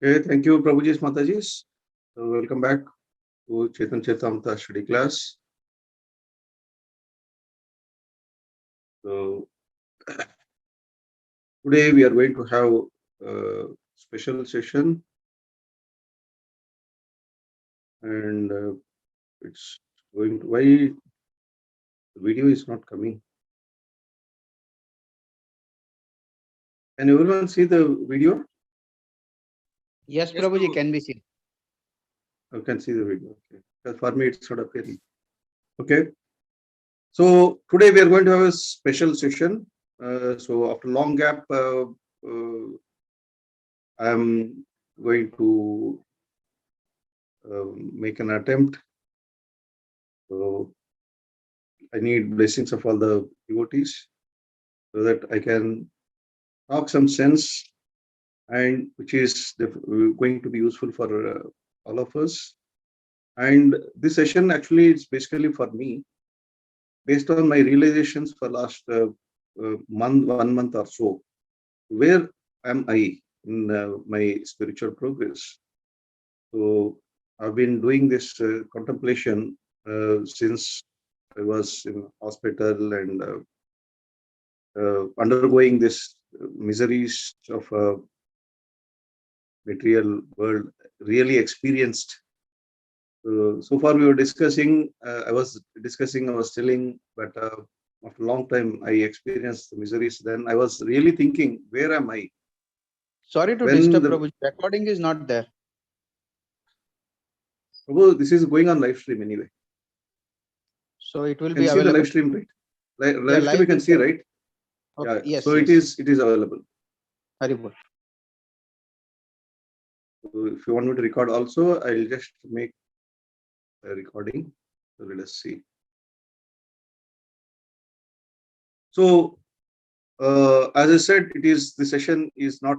Okay, thank you, Prabhuji Matajis. So welcome back to Chaitanya Charitamrita study class. So today we are going to have a special session, and it's going to, why the video is not coming? Can everyone see the video? Yes, Prabhuji, can be seen. I can see the video. Okay. Because for me, it's not appearing. Okay. So today we are going to have a special session. So after long gap, I'm going to make an attempt. So I need blessings of all the devotees so that I can talk some sense, and which is going to be useful for all of us. And this session actually is basically for me, based on my realizations for last month, 1 month or so. Where am I in my spiritual progress? So I've been doing this contemplation since I was in hospital and undergoing this miseries of a material world, really experienced. So far we were discussing, I was telling, but after a long time I experienced the miseries. Then I was really thinking, where am I? Sorry to disturb, Prabhuji. Recording is not there. Oh, this is going on live stream anyway. So it will You be can see the available. live stream, right? Live stream you can see, right? Okay. Yeah. Yes, So yes. it is available. Haribol. So if you want me to record also, I'll just make a recording. So let us see. So as I said, the session is not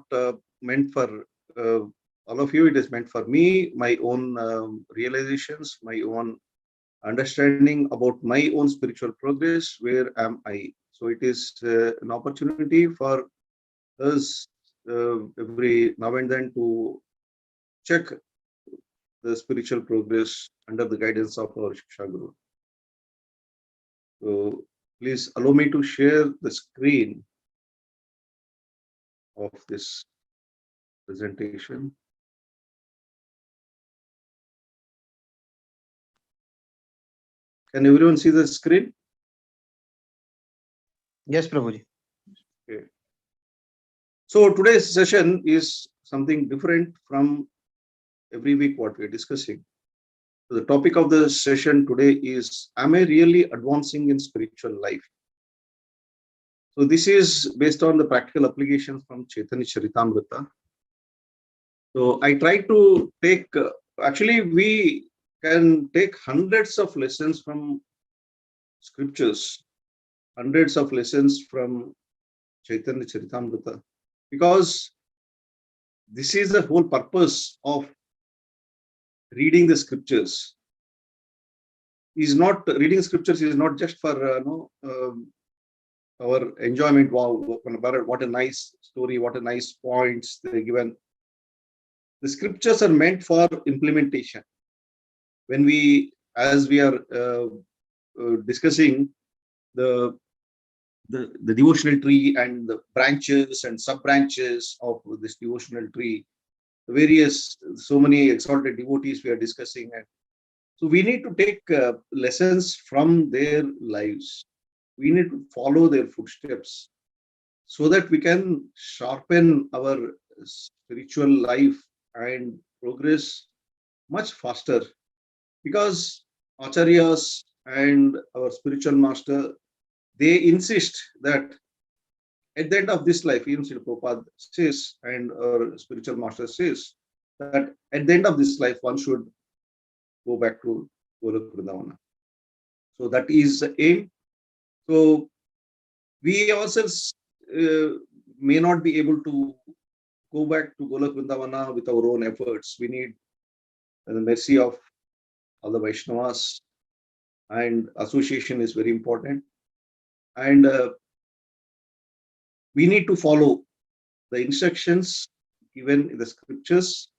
meant for all of you. It is meant for me, my own realizations, my own understanding about my own spiritual progress. Where am I? So it is an opportunity for us every now and then to check the spiritual progress under the guidance of our Shiksha Guru. So please allow me to share the screen of this presentation. Can everyone see the screen? Yes, Prabhuji. Okay. So today's session is something different from every week what we're discussing. So the topic of the session today is, am I really advancing in spiritual life? So this is based on the practical applications from Caitanya Charitamrita. So I try to take, actually we can take hundreds of lessons from scriptures, hundreds of lessons from Caitanya Charitamrita, because this is the whole purpose of reading the scriptures. Reading scriptures is not just for our enjoyment. Wow, what a nice story, what a nice points they're given. The scriptures are meant for implementation. When as we are discussing the devotional tree and the branches and sub branches of this devotional tree, so many exalted devotees we are discussing, and so we need to take lessons from their lives. We need to follow their footsteps so that we can sharpen our spiritual life and progress much faster. Because acharyas and our spiritual master, they insist that at the end of this life, even Srila Prabhupada says, and our spiritual master says, that at the end of this life, one should go back to Golok Vrindavana. So that is the aim. So we ourselves may not be able to go back to Golok Vrindavana with our own efforts. We need the mercy of all the Vaishnavas, and association is very important. And we need to follow the instructions given in the scriptures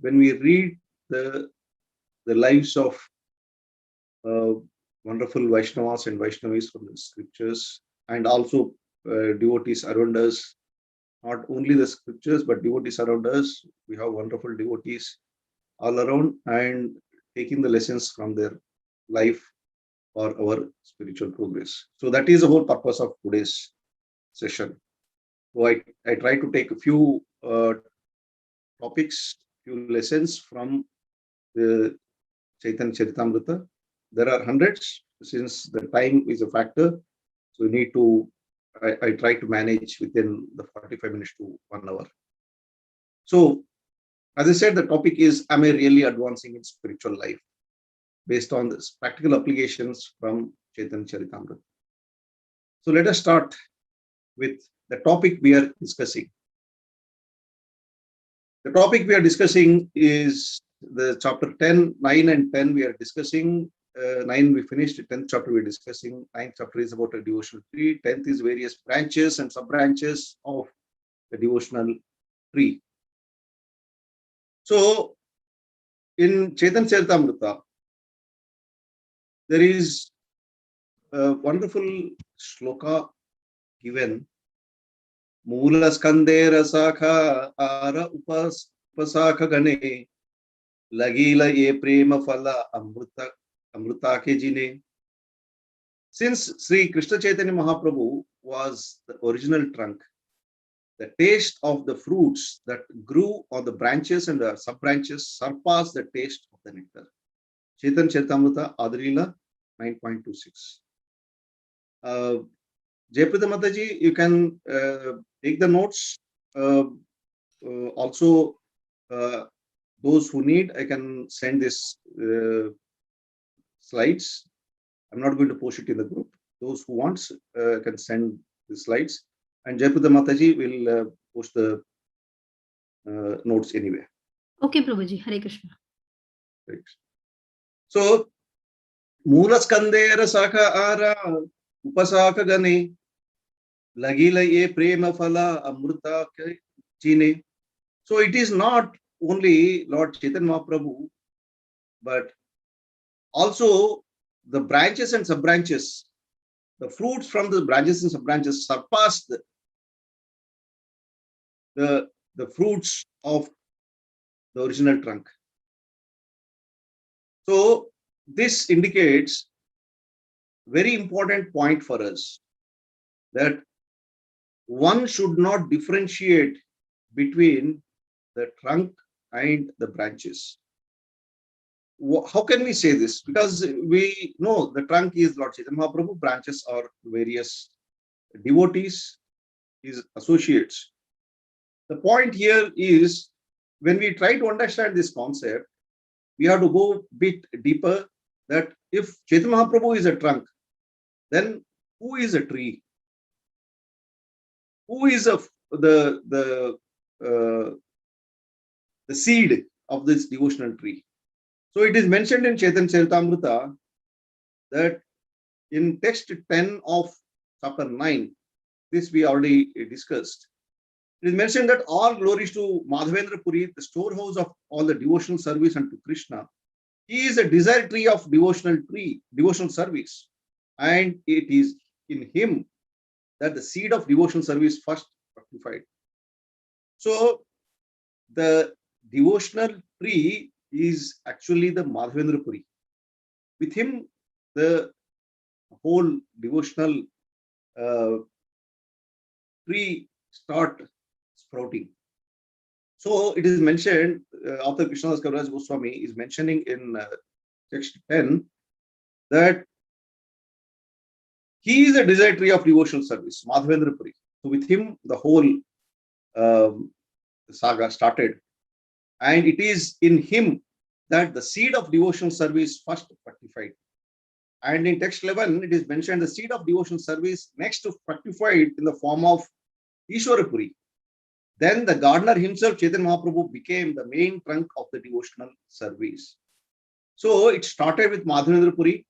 when we read the lives of wonderful Vaishnavas and Vaishnavis from the scriptures, and also devotees around us, not only the scriptures, but devotees around us. We have wonderful devotees all around, and taking the lessons from their life for our spiritual progress. So that is the whole purpose of today's session. So I try to take a few topics, few lessons from the Chaitanya Charitamrita. There are hundreds. Since the time is a factor, so we need to, I try to manage within the 45 minutes to 1 hour. So, as I said, the topic is, am I really advancing in spiritual life? Based on this practical applications from Chaitanya Charitamrita. So let us start with the topic we are discussing. The topic we are discussing is the chapter 10, 9 and 10 we are discussing. 9 we finished, 10th chapter we are discussing. 9th chapter is about a devotional tree. 10th is various branches and sub-branches of the devotional tree. So in Chaitanya Charitamrita, there is a wonderful shloka given. Moola skandera sakha ara upasakha gane lagila ye prema phala amruta ke jine. Since Sri Krishna Chaitanya Mahaprabhu was the original trunk, the taste of the fruits that grew on the branches and the sub-branches surpassed the taste of the nectar. Chaitanya Charitamrita Adilila 9.26. Jayprita Mataji, you can take the notes. Also, those who need, I can send this slides. I'm not going to post it in the group. Those who want can send the slides. And Jayprita Mataji will post the notes anyway. Okay, Prabhuji. Hare Krishna. Right. So, Moola skandera sakha ara upasaka gane lagila ye prema phala amruta ke chine. So it is not only Lord Chaitanya Mahaprabhu, but also the branches and sub-branches, the fruits from the branches and sub-branches surpassed the fruits of the original trunk. So this indicates very important point for us, that one should not differentiate between the trunk and the branches. How can we say this? Because we know the trunk is Lord Chaitanya Mahaprabhu, branches are various devotees, his associates. The point here is, when we try to understand this concept, we have to go a bit deeper, that if Chaitanya Mahaprabhu is a trunk, then who is a tree? Who is the seed of this devotional tree? So it is mentioned in Chaitanya Charitamrita that in text 10 of chapter 9, this we already discussed. It is mentioned that all glories to Madhavendra Puri, the storehouse of all the devotional service unto Krishna. He is a desire tree of devotional service. And it is in him that the seed of devotional service first fructified. So the devotional tree is actually the Madhavendra Puri. With him, the whole devotional tree start sprouting. So it is mentioned, Author Krishnadas Kaviraj Goswami is mentioning in text 10 that he is a desire tree of devotional service, Madhavendra Puri. So with him, the whole saga started. And it is in him that the seed of devotional service first fructified. And in text 11, it is mentioned the seed of devotional service next fructified in the form of Ishwarapuri. Then the gardener himself, Chaitanya Mahaprabhu, became the main trunk of the devotional service. So it started with Madhavendra Puri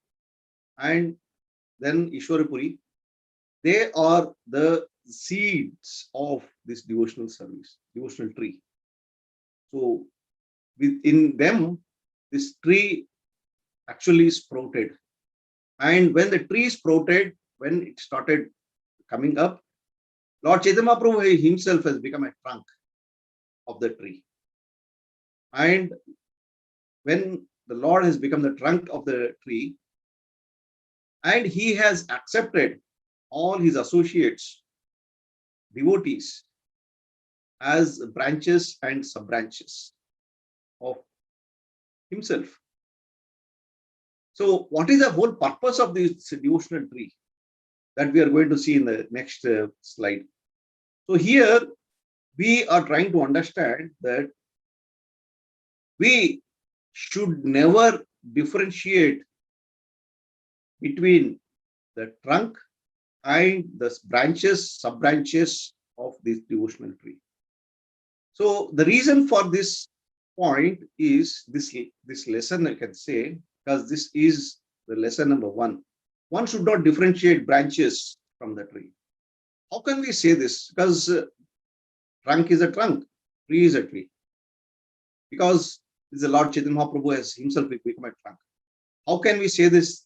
and then Ishwarapuri. They are the seeds of this devotional service, devotional tree. So within them, this tree actually sprouted. And when the tree sprouted, when it started coming up, Lord Chaitanya Mahaprabhu himself has become a trunk of the tree. And when the Lord has become the trunk of the tree, and he has accepted all his associates, devotees, as branches and sub-branches of himself. So what is the whole purpose of this devotional tree that we are going to see in the next slide? So here we are trying to understand that we should never differentiate between the trunk and the branches, sub-branches of this devotional tree. So the reason for this point is this lesson, I can say, because this is the lesson number 1. One should not differentiate branches from the tree. How can we say this? Because trunk is a trunk, tree is a tree. Because the Lord Chaitanya Mahaprabhu has himself become a trunk. How can we say this?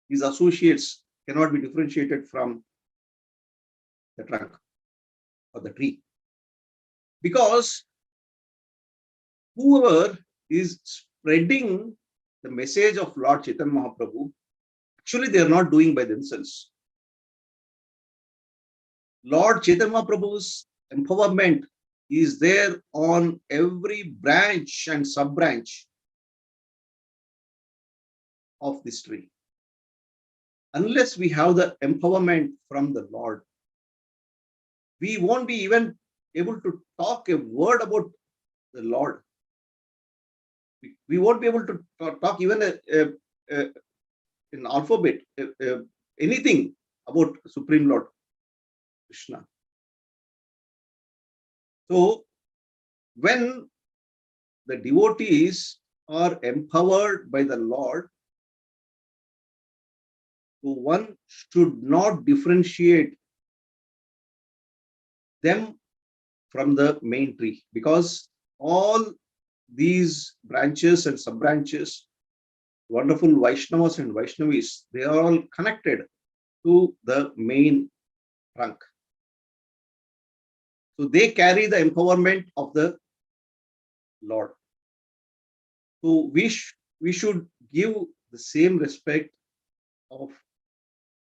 His associates cannot be differentiated from the trunk or the tree. Because whoever is spreading the message of Lord Chaitanya Mahaprabhu, actually they are not doing by themselves. Lord Chaitanya Mahaprabhu's empowerment is there on every branch and sub-branch of this tree. Unless we have the empowerment from the Lord, we won't be even able to talk a word about the Lord. We won't be able to talk even an alphabet, anything about Supreme Lord Krishna. So when the devotees are empowered by the Lord, so one should not differentiate them from the main tree, because all these branches and sub-branches, wonderful Vaishnavas and Vaishnavis, they are all connected to the main trunk. So they carry the empowerment of the Lord. So we should give the same respect of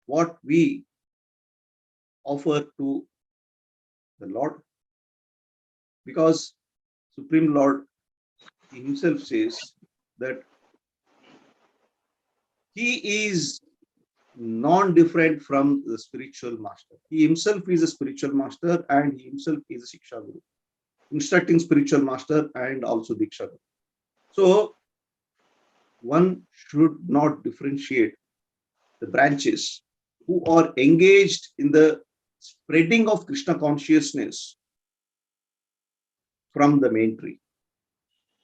what we offer to the Lord, because Supreme Lord himself says that he is non-different from the spiritual master. He himself is a spiritual master and he himself is a Siksha Guru, instructing spiritual master and also Diksha Guru. So one should not differentiate the branches who are engaged in the spreading of Krishna consciousness from the main tree.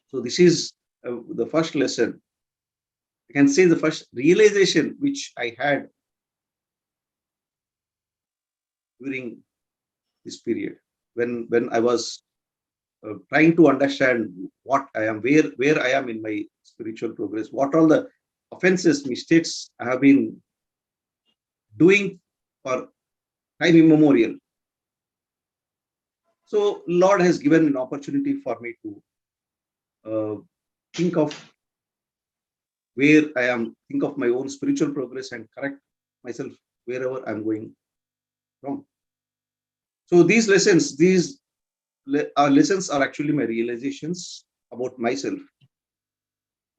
So this is the first lesson. I can say the first realization which I had during this period, when I was trying to understand what I am, where I am in my spiritual progress, what all the offenses, mistakes I have been doing for time immemorial. So Lord has given an opportunity for me to think of where I am, think of my own spiritual progress and correct myself wherever I'm going wrong. So these lessons, lessons are actually my realizations about myself.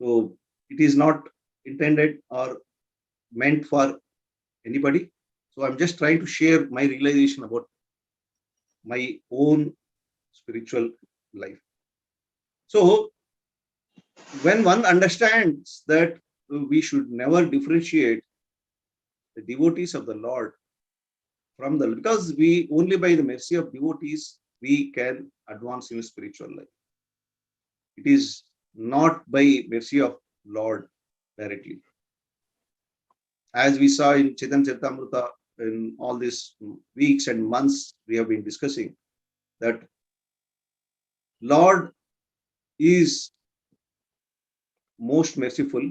So it is not intended or meant for anybody. So I'm just trying to share my realization about my own spiritual life. So when one understands that we should never differentiate the devotees of the Lord from the, because we only by the mercy of devotees we can advance in spiritual life. It is not by mercy of Lord directly. As we saw in Chaitanya Charitamrita, in all these weeks and months we have been discussing, that Lord is most merciful,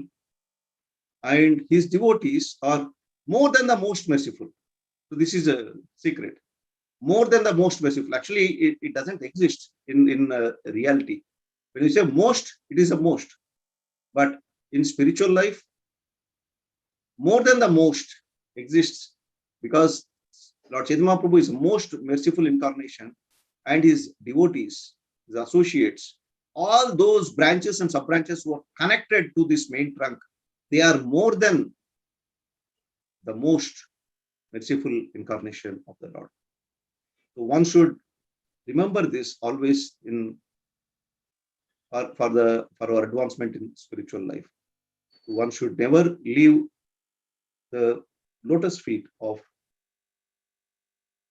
and his devotees are more than the most merciful. So this is a secret. More than the most merciful. Actually, it doesn't exist in reality. When you say most, it is a most. But in spiritual life, more than the most exists, because Lord Chaitanya Mahaprabhu is the most merciful incarnation, and his devotees, his associates, all those branches and sub-branches who are connected to this main trunk, they are more than the most merciful incarnation of the Lord. So one should remember this always for our advancement in spiritual life. One should never leave the lotus feet of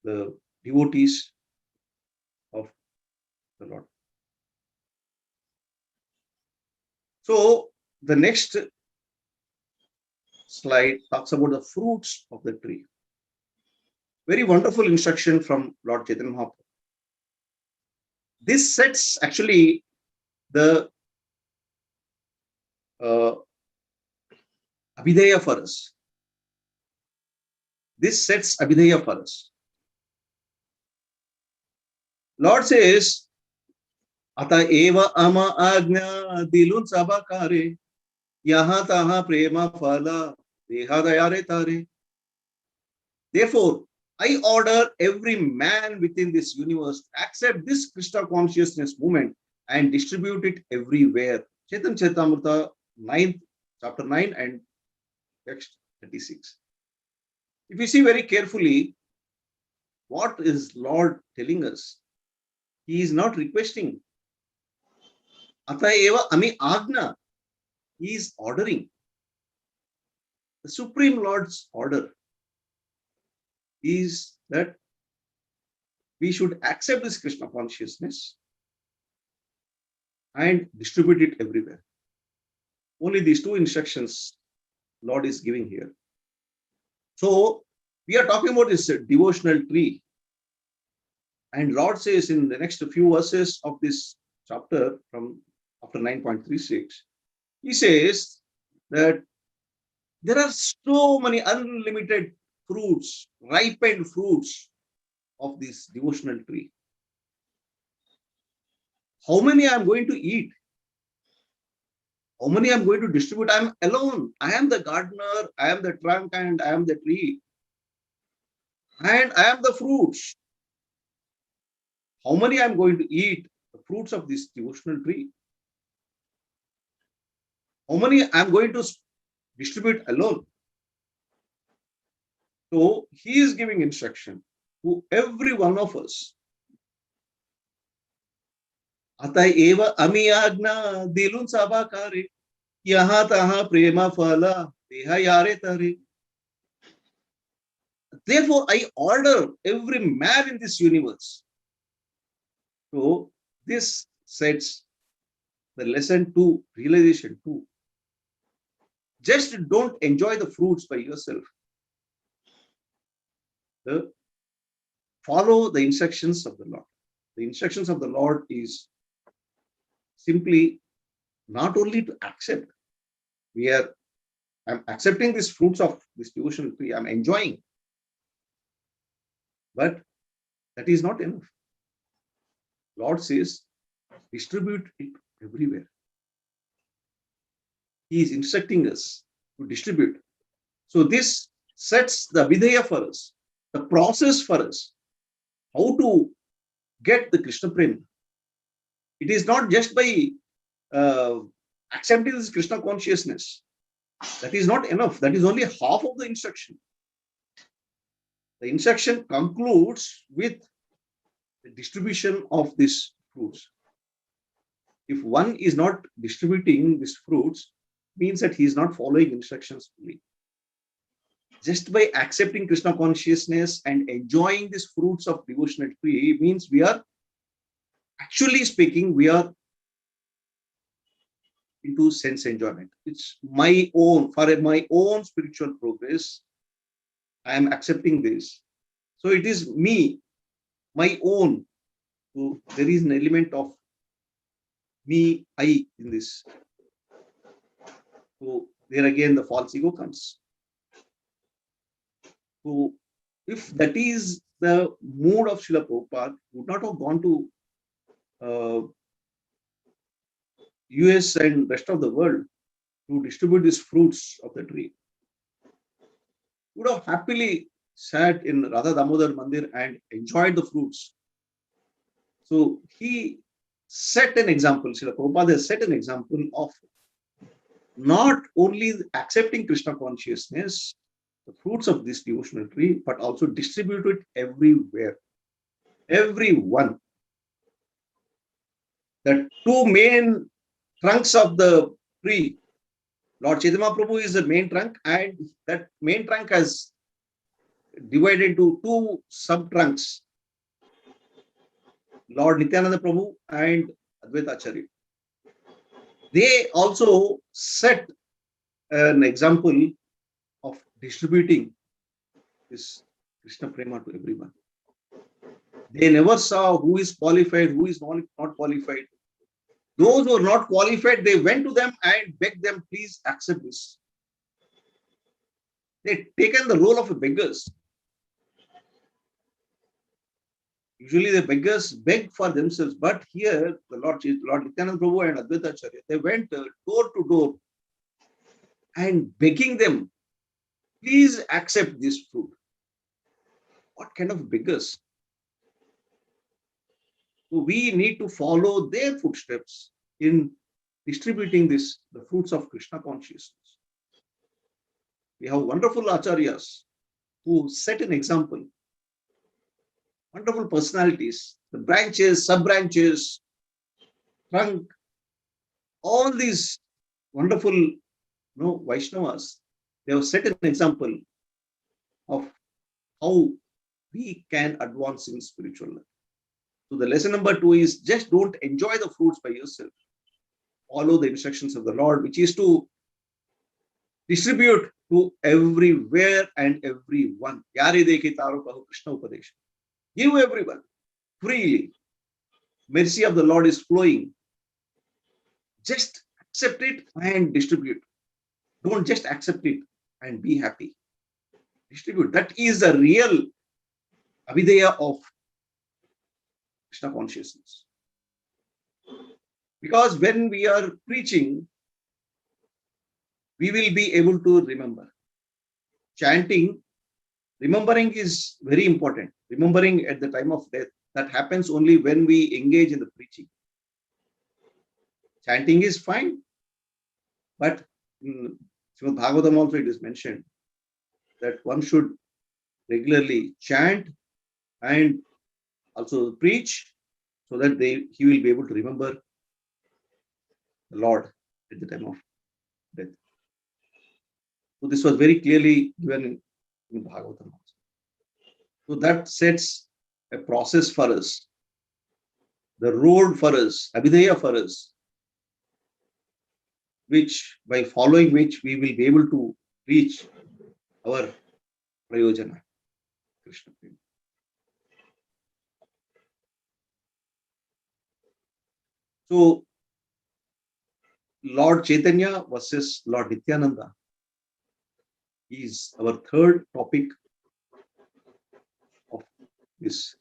the devotees of the Lord. So the next slide talks about the fruits of the tree. Very wonderful instruction from Lord Chaitanya Mahaprabhu. This sets actually the Abhidheya for us. This sets Abhidheya for us. Lord says, Ata eva ama agnya dilun sabakare yaha taha prema phala deha dayare tare. Therefore, I order every man within this universe to accept this Krishna consciousness movement and distribute it everywhere. Chaitanya Charitamrita 9th, chapter 9 and text 36. If you see very carefully, what is Lord telling us? He is not requesting. Ata eva ami agna. He is ordering. The Supreme Lord's order is that we should accept this Krishna consciousness and distribute it everywhere. Only these two instructions Lord is giving here. So we are talking about this devotional tree. And Lord says in the next few verses of this chapter from after 9.36, he says that there are so many unlimited fruits, ripened fruits of this devotional tree. How many I am going to eat? How many I am going to distribute? I am alone. I am the gardener, I am the trunk, and I am the tree. And I am the fruits. How many I am going to eat the fruits of this devotional tree? How many I am going to distribute alone? So he is giving instruction to every one of us. Ata eva ami agna dilun sabakare yaha taha prema phala deha yare tare. Therefore, I order every man in this universe. So this sets the lesson 2, realization 2. Just don't enjoy the fruits by yourself. Follow the instructions of the Lord. The instructions of the Lord is simply not only to accept. I'm accepting these fruits of this devotional tree. I'm enjoying. But that is not enough. Lord says, distribute it everywhere. He is instructing us to distribute. So this sets the Vidya for us, the process for us, how to get the Krishna Prema. It is not just by accepting this Krishna consciousness. That is not enough. That is only half of the instruction. The instruction concludes with the distribution of these fruits. If one is not distributing these fruits, means that he is not following instructions fully. Just by accepting Krishna consciousness and enjoying these fruits of devotional tree means we are, actually speaking, we are into sense enjoyment. It's my own, for my own spiritual progress, I am accepting this. So it is me, my own. So there is an element of me, I in this. So there again the false ego comes. So if that is the mood of Srila Prabhupada, would not have gone to US and rest of the world to distribute these fruits of the tree. Would have happily sat in Radha Damodar Mandir and enjoyed the fruits. So he set an example, Srila Prabhupada has set an example of not only accepting Krishna consciousness, the fruits of this devotional tree, but also distribute it everywhere. Everyone. The two main trunks of the tree, Lord Chaitanya Prabhu is the main trunk, and that main trunk has divided into two sub trunks, Lord Nityananda Prabhu and Advaita Acharya. They also set an example of distributing this Krishna Prema to everyone. They never saw who is qualified, who is not qualified. Those who are not qualified, they went to them and begged them, please accept this. They've taken the role of a beggars. Usually the beggars beg for themselves, but here the Lord Nityananda Prabhu and Advaita Acharya, they went door to door and begging them, please accept this fruit. What kind of beggars? So we need to follow their footsteps in distributing the fruits of Krishna consciousness. We have wonderful acharyas who set an example. Wonderful personalities, the branches, sub-branches, trunk, all these wonderful Vaishnavas, they have set an example of how we can advance in spiritual life. So the lesson number 2 is just don't enjoy the fruits by yourself. Follow the instructions of the Lord, which is to distribute to everywhere and everyone. Yari dekhi taro kaho Krishna Upadesha. Give everyone freely. Mercy of the Lord is flowing. Just accept it and distribute. Don't just accept it and be happy. Distribute. That is the real avidya of Krishna consciousness. Because when we are preaching, we will be able to remember. Chanting, remembering is very important. Remembering at the time of death, that happens only when we engage in the preaching. Chanting is fine, but in Srimad Bhagavatam also it is mentioned that one should regularly chant and also preach so that he will be able to remember the Lord at the time of death. So this was very clearly given in Bhagavatam. So that sets a process for us, the road for us, abhidheya for us, which by following which we will be able to reach our prayojana, Krishna. So Lord Chaitanya versus Lord Nityananda is our third topic of this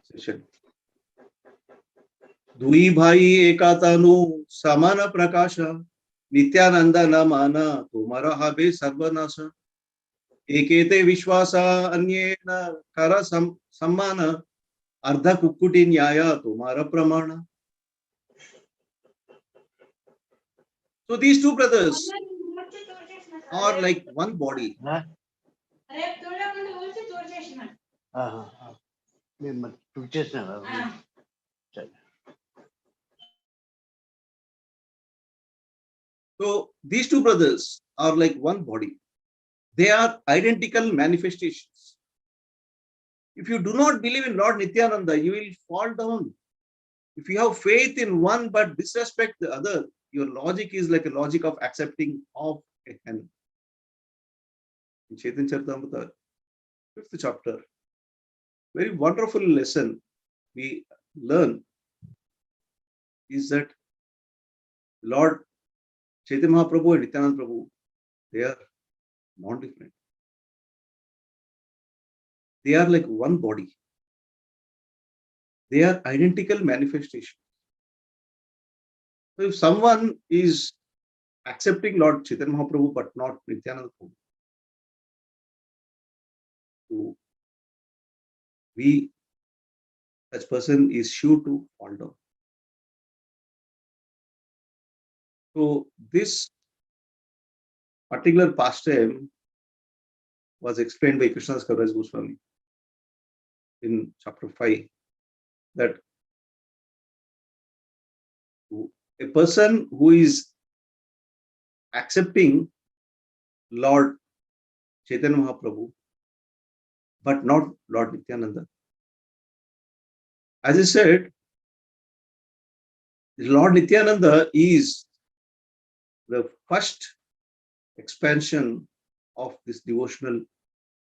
session. दुई भाई एका तनु समान प्रकाश नित्यानंद न माना तुम्हारा हबे सर्वनाश एकेते विश्वास अन्येन कर सम्मान अर्ध कुक्कुटी न्याय तुम्हारा प्रमाण. So these two brothers are like one body. So these two brothers are like one body. They are identical manifestations. If you do not believe in Lord Nityananda, you will fall down. If you have faith in one but disrespect the other, your logic is like a logic of accepting of a hen. In Chaitanya Charitamrita, 5th chapter, very wonderful lesson we learn is that Lord Chaitanya Mahaprabhu and Nityananda Prabhu, they are not different. They are like one body. They are identical manifestations. So if someone is accepting Lord Chaitanya Mahaprabhu but not Nityananda Prabhu, so such person is sure to fall down. So this particular pastime was explained by Krishnadas Kaviraj Goswami in chapter 5, that a person who is accepting Lord Chaitanya Mahaprabhu but not Lord Nityananda. As I said, Lord Nityananda is the first expansion of this devotional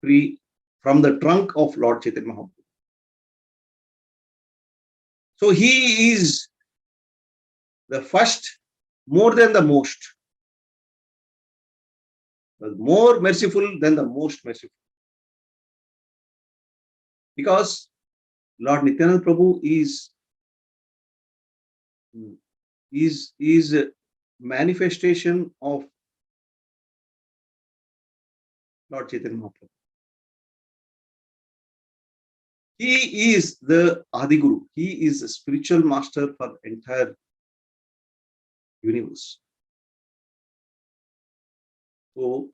tree from the trunk of Lord Chaitanya Mahaprabhu. So he is the first, more than the most, more merciful than the most merciful. Because Lord Nityananda Prabhu is a manifestation of Lord Chaitanya Mahaprabhu. He is the Adi Guru. He is a spiritual master for the entire universe. So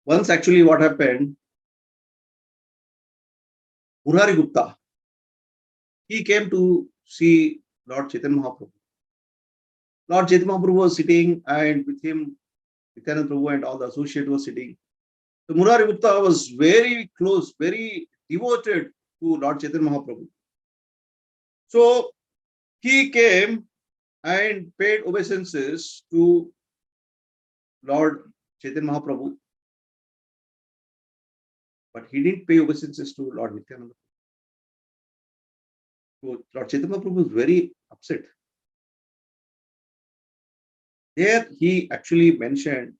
once actually what happened, Murari Gupta, he came to see Lord Chaitanya Mahaprabhu. Lord Chaitanya Mahaprabhu was sitting, and with him Nityananda Prabhu and all the associates were sitting. So Murari Gupta was very close, very devoted to Lord Chaitanya Mahaprabhu. So he came and paid obeisances to Lord Chaitanya Mahaprabhu, but he didn't pay obeisances to Lord Nityananda. So Lord Chaitanya Mahaprabhu was very upset. There he actually mentioned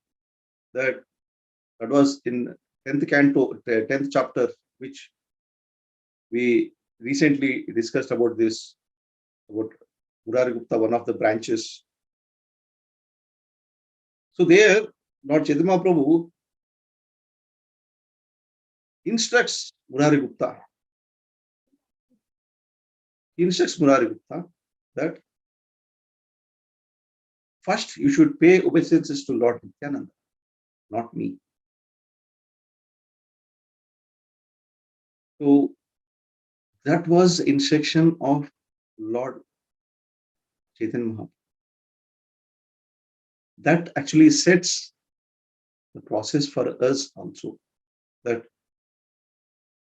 that was in 10th canto, 10th chapter, which we recently discussed about this, about Murari Gupta, one of the branches. So there, Lord Chaitanya Mahaprabhu instructs Murari Gupta. He instructs Murari Gupta that first you should pay obeisances to Lord Nityananda, not me. So that was instruction of Lord Chaitanya Mahaprabhu. That actually sets the process for us also, that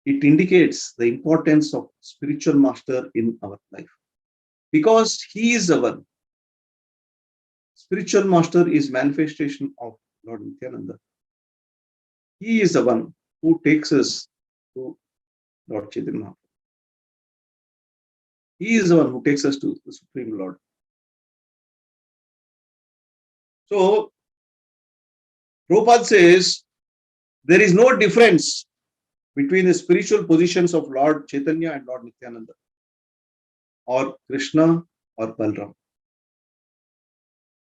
it indicates the importance of spiritual master in our life, because he is the one. Spiritual master is manifestation of Lord Nityananda. He is the one who takes us to Lord Chaitanya Mahaprabhu. He is the one who takes us to the Supreme Lord. So Prabhupada says there is no difference between the spiritual positions of Lord Chaitanya and Lord Nityananda, or Krishna or Balram.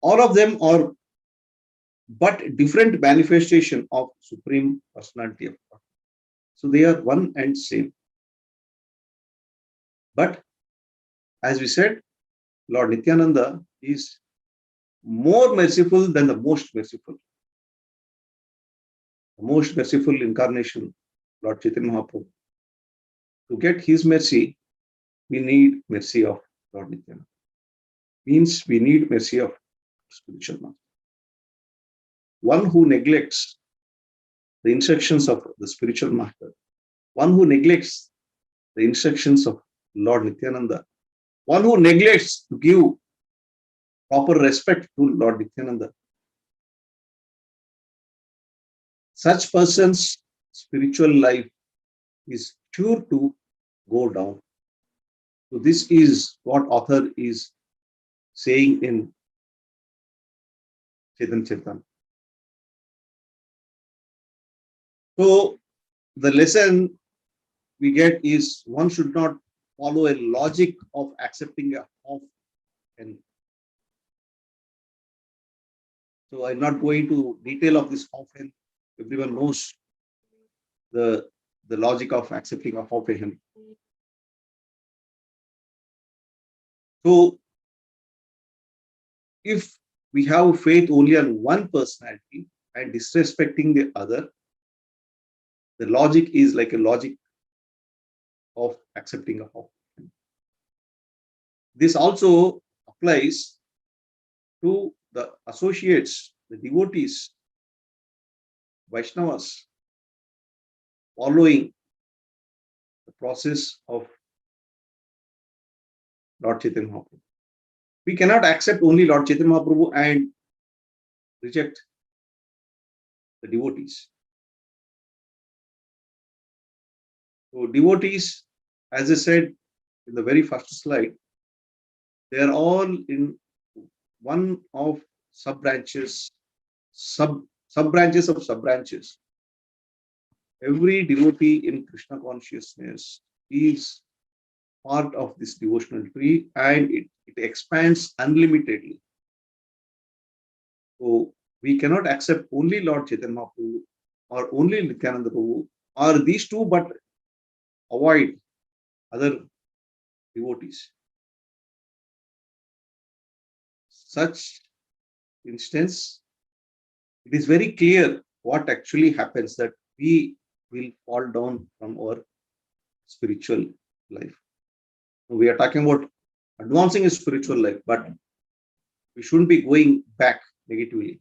All of them are but different manifestation of Supreme Personality of God. So they are one and same. But as we said, Lord Nityananda is more merciful than the most merciful. The most merciful incarnation, Lord Chaitanya Mahaprabhu. To get his mercy, we need mercy of Lord Nityananda. Means we need mercy of spiritual master. One who neglects the instructions of the spiritual master, one who neglects the instructions of Lord Nityananda, one who neglects to give proper respect to Lord Nityananda, such person's spiritual life is sure to go down. So this is what author is saying in Chaitanya Charitamrita. So the lesson we get is one should not follow a logic of accepting a half and so I'm not going to detail of this half and everyone knows the logic of accepting a half and. So if we have faith only on one personality and disrespecting the other, the logic is like a logic of accepting a half. This also applies to the associates, the devotees, Vaishnavas, following the process of Lord Chaitanya Mahaprabhu. We cannot accept only Lord Chaitanya Mahaprabhu and reject the devotees. So devotees, as I said in the very first slide, they are all in one of sub-branches, sub-branches of sub-branches. Every devotee in Krishna consciousness is part of this devotional tree and it expands unlimitedly. So we cannot accept only Lord Chaitanya Mahaprabhu or only Nityananda Prabhu or these two, but avoid other devotees. Such instance, it is very clear what actually happens, that we will fall down from our spiritual life. We are talking about advancing a spiritual life, but we shouldn't be going back negatively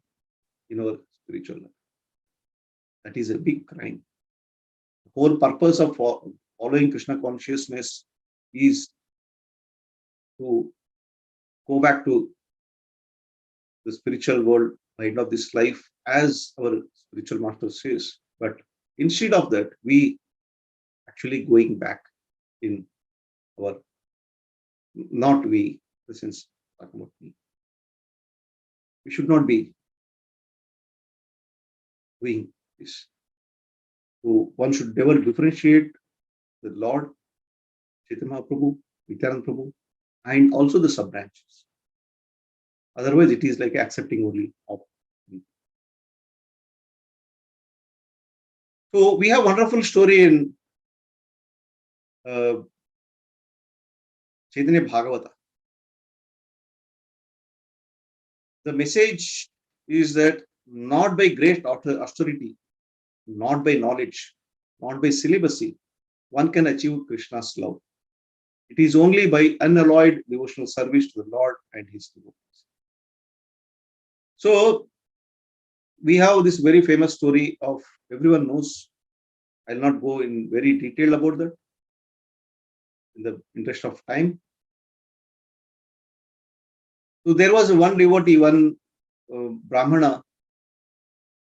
in our spiritual life. That is a big crime. The whole purpose of following Krishna consciousness is to go back to the spiritual world by the end of this life, as our spiritual master says. But instead of that, we actually going back in our, not we, the sense talking about me. We should not be doing this. So one should never differentiate the Lord Chaitanya Mahaprabhu, Nityananda Prabhu, and also the sub-branches. Otherwise, it is like accepting only of me. So we have a wonderful story in Chaitanya Bhagavata. The message is that not by great austerity, not by knowledge, not by celibacy, one can achieve Krishna's love. It is only by unalloyed devotional service to the Lord and his devotees. So we have this very famous story of, everyone knows. I'll not go in very detail about that in the interest of time. So there was one devotee, one Brahmana,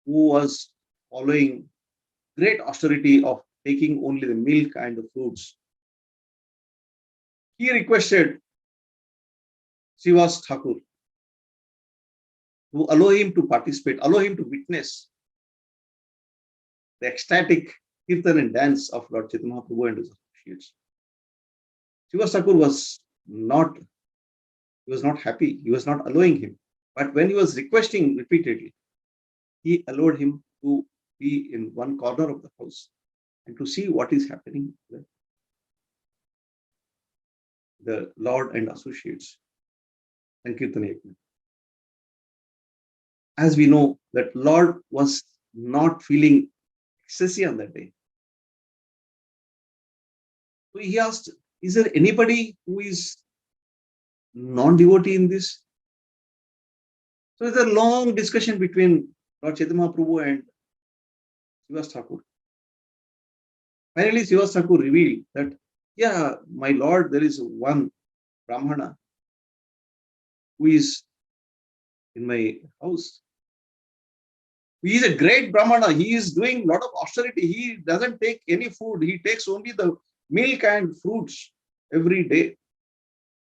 who was following great austerity of taking only the milk and the fruits. He requested Srivas Thakur to allow him to participate, allow him to witness the ecstatic kirtan and dance of Lord Chaitanya Mahaprabhu and his associates. Srivas Thakur was not happy. He was not allowing him. But when he was requesting repeatedly, he allowed him to be in one corner of the house and to see what is happening there. The Lord and associates and Kirtan Yajna. As we know, that Lord was not feeling ecstasy on that day. So he asked, is there anybody who is non-devotee in this? So there's a long discussion between Lord Chaitanya Mahaprabhu and Srivas Thakur. Finally, Srivas Thakur revealed that, yeah, my Lord, there is one Brahmana who is in my house. He is a great Brahmana. He is doing a lot of austerity. He doesn't take any food. He takes only the milk and fruits every day.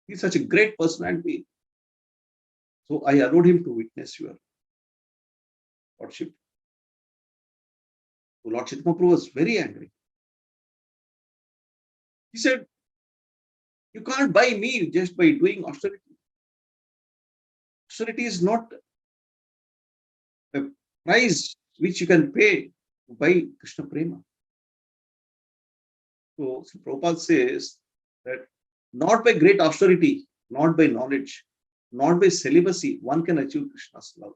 He is such a great personality. So I allowed him to witness your Lordship. So Lord Chaitanya Prabhu was very angry. He said, you can't buy me just by doing austerity. Austerity is not a price which you can pay to buy Krishna Prema. So Prabhupada says that not by great austerity, not by knowledge, not by celibacy, one can achieve Krishna's love.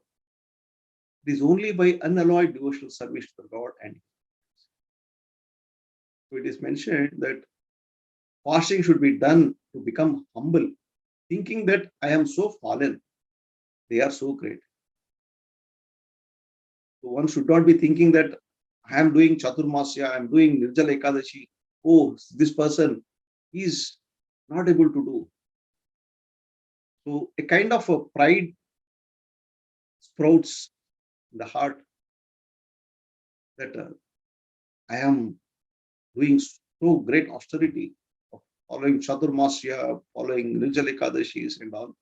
It is only by unalloyed devotional service to the Lord. And so it is mentioned that fasting should be done to become humble, thinking that I am so fallen, they are so great. So one should not be thinking that I am doing Chaturmasya, I am doing Nirjala Ekadashi. Oh, this person is not able to do. So a kind of a pride sprouts in the heart that I am doing so great austerity, of following Chaturmasya, following Nirjala Ekadashis and all.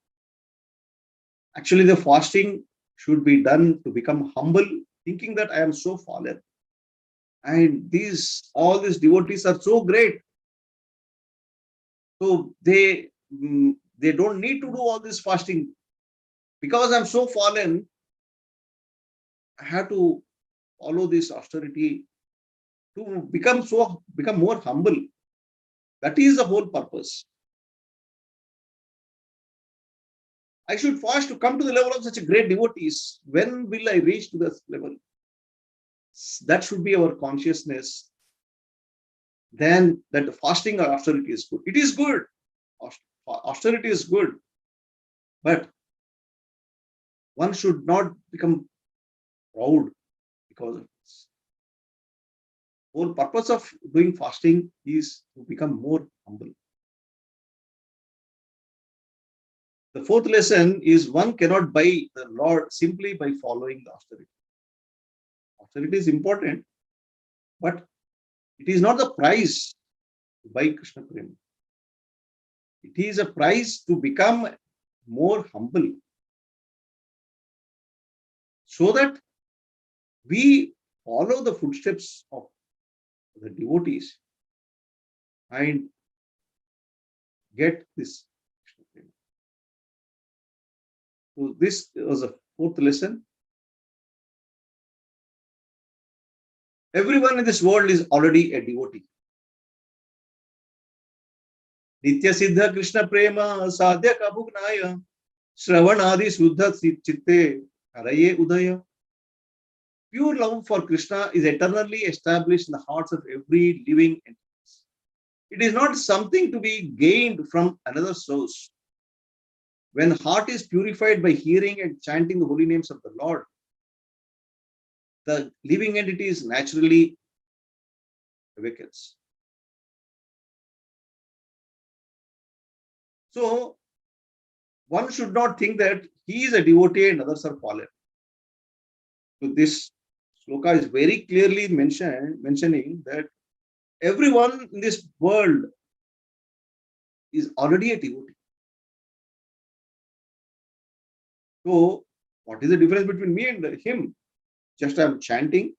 Actually, the fasting should be done to become humble, thinking that I am so fallen. And all these devotees are so great. So they don't need to do all this fasting. Because I'm so fallen, I have to follow this austerity to become more humble. That is the whole purpose. I should fast to come to the level of such a great devotees. When will I reach to this level? That should be our consciousness. Then that fasting or austerity is good. It is good. Austerity is good. But one should not become proud because of this. The whole purpose of doing fasting is to become more humble. The fourth lesson is one cannot buy the Lord simply by following the austerity. Austerity is important, but it is not the price to buy Krishna Prema. It is a price to become more humble, so that we follow the footsteps of the devotees and get this Krishna Prema. So this was a fourth lesson. Everyone in this world is already a devotee. Nitya Siddha Krishna Prema Sadhya Kabhugnaya Shravanadi Suddha Chitte Haraye Udaya. Pure love for Krishna is eternally established in the hearts of every living entity. It is not something to be gained from another source. When heart is purified by hearing and chanting the holy names of the Lord, the living entities naturally awakens. So one should not think that he is a devotee and others are fallen. So this sloka is very clearly mentioning that everyone in this world is already a devotee. So what is the difference between me and him? Just I am chanting,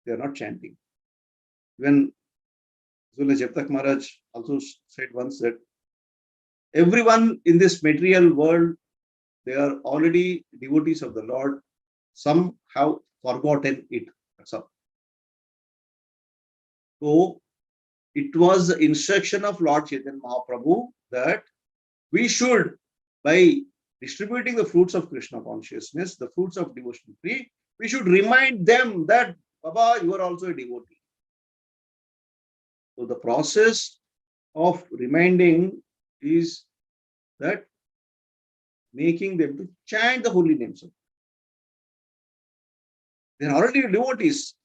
they are not chanting. When Jeptak Maharaj also said once that everyone in this material world, they are already devotees of the Lord. Some have forgotten it. That's all. So it was the instruction of Lord Chaitanya Mahaprabhu that we should, by distributing the fruits of Krishna consciousness, the fruits of devotional tree, we should remind them that, Baba, you are also a devotee. So the process of reminding is that making them to chant the holy names of God. They are already devotees.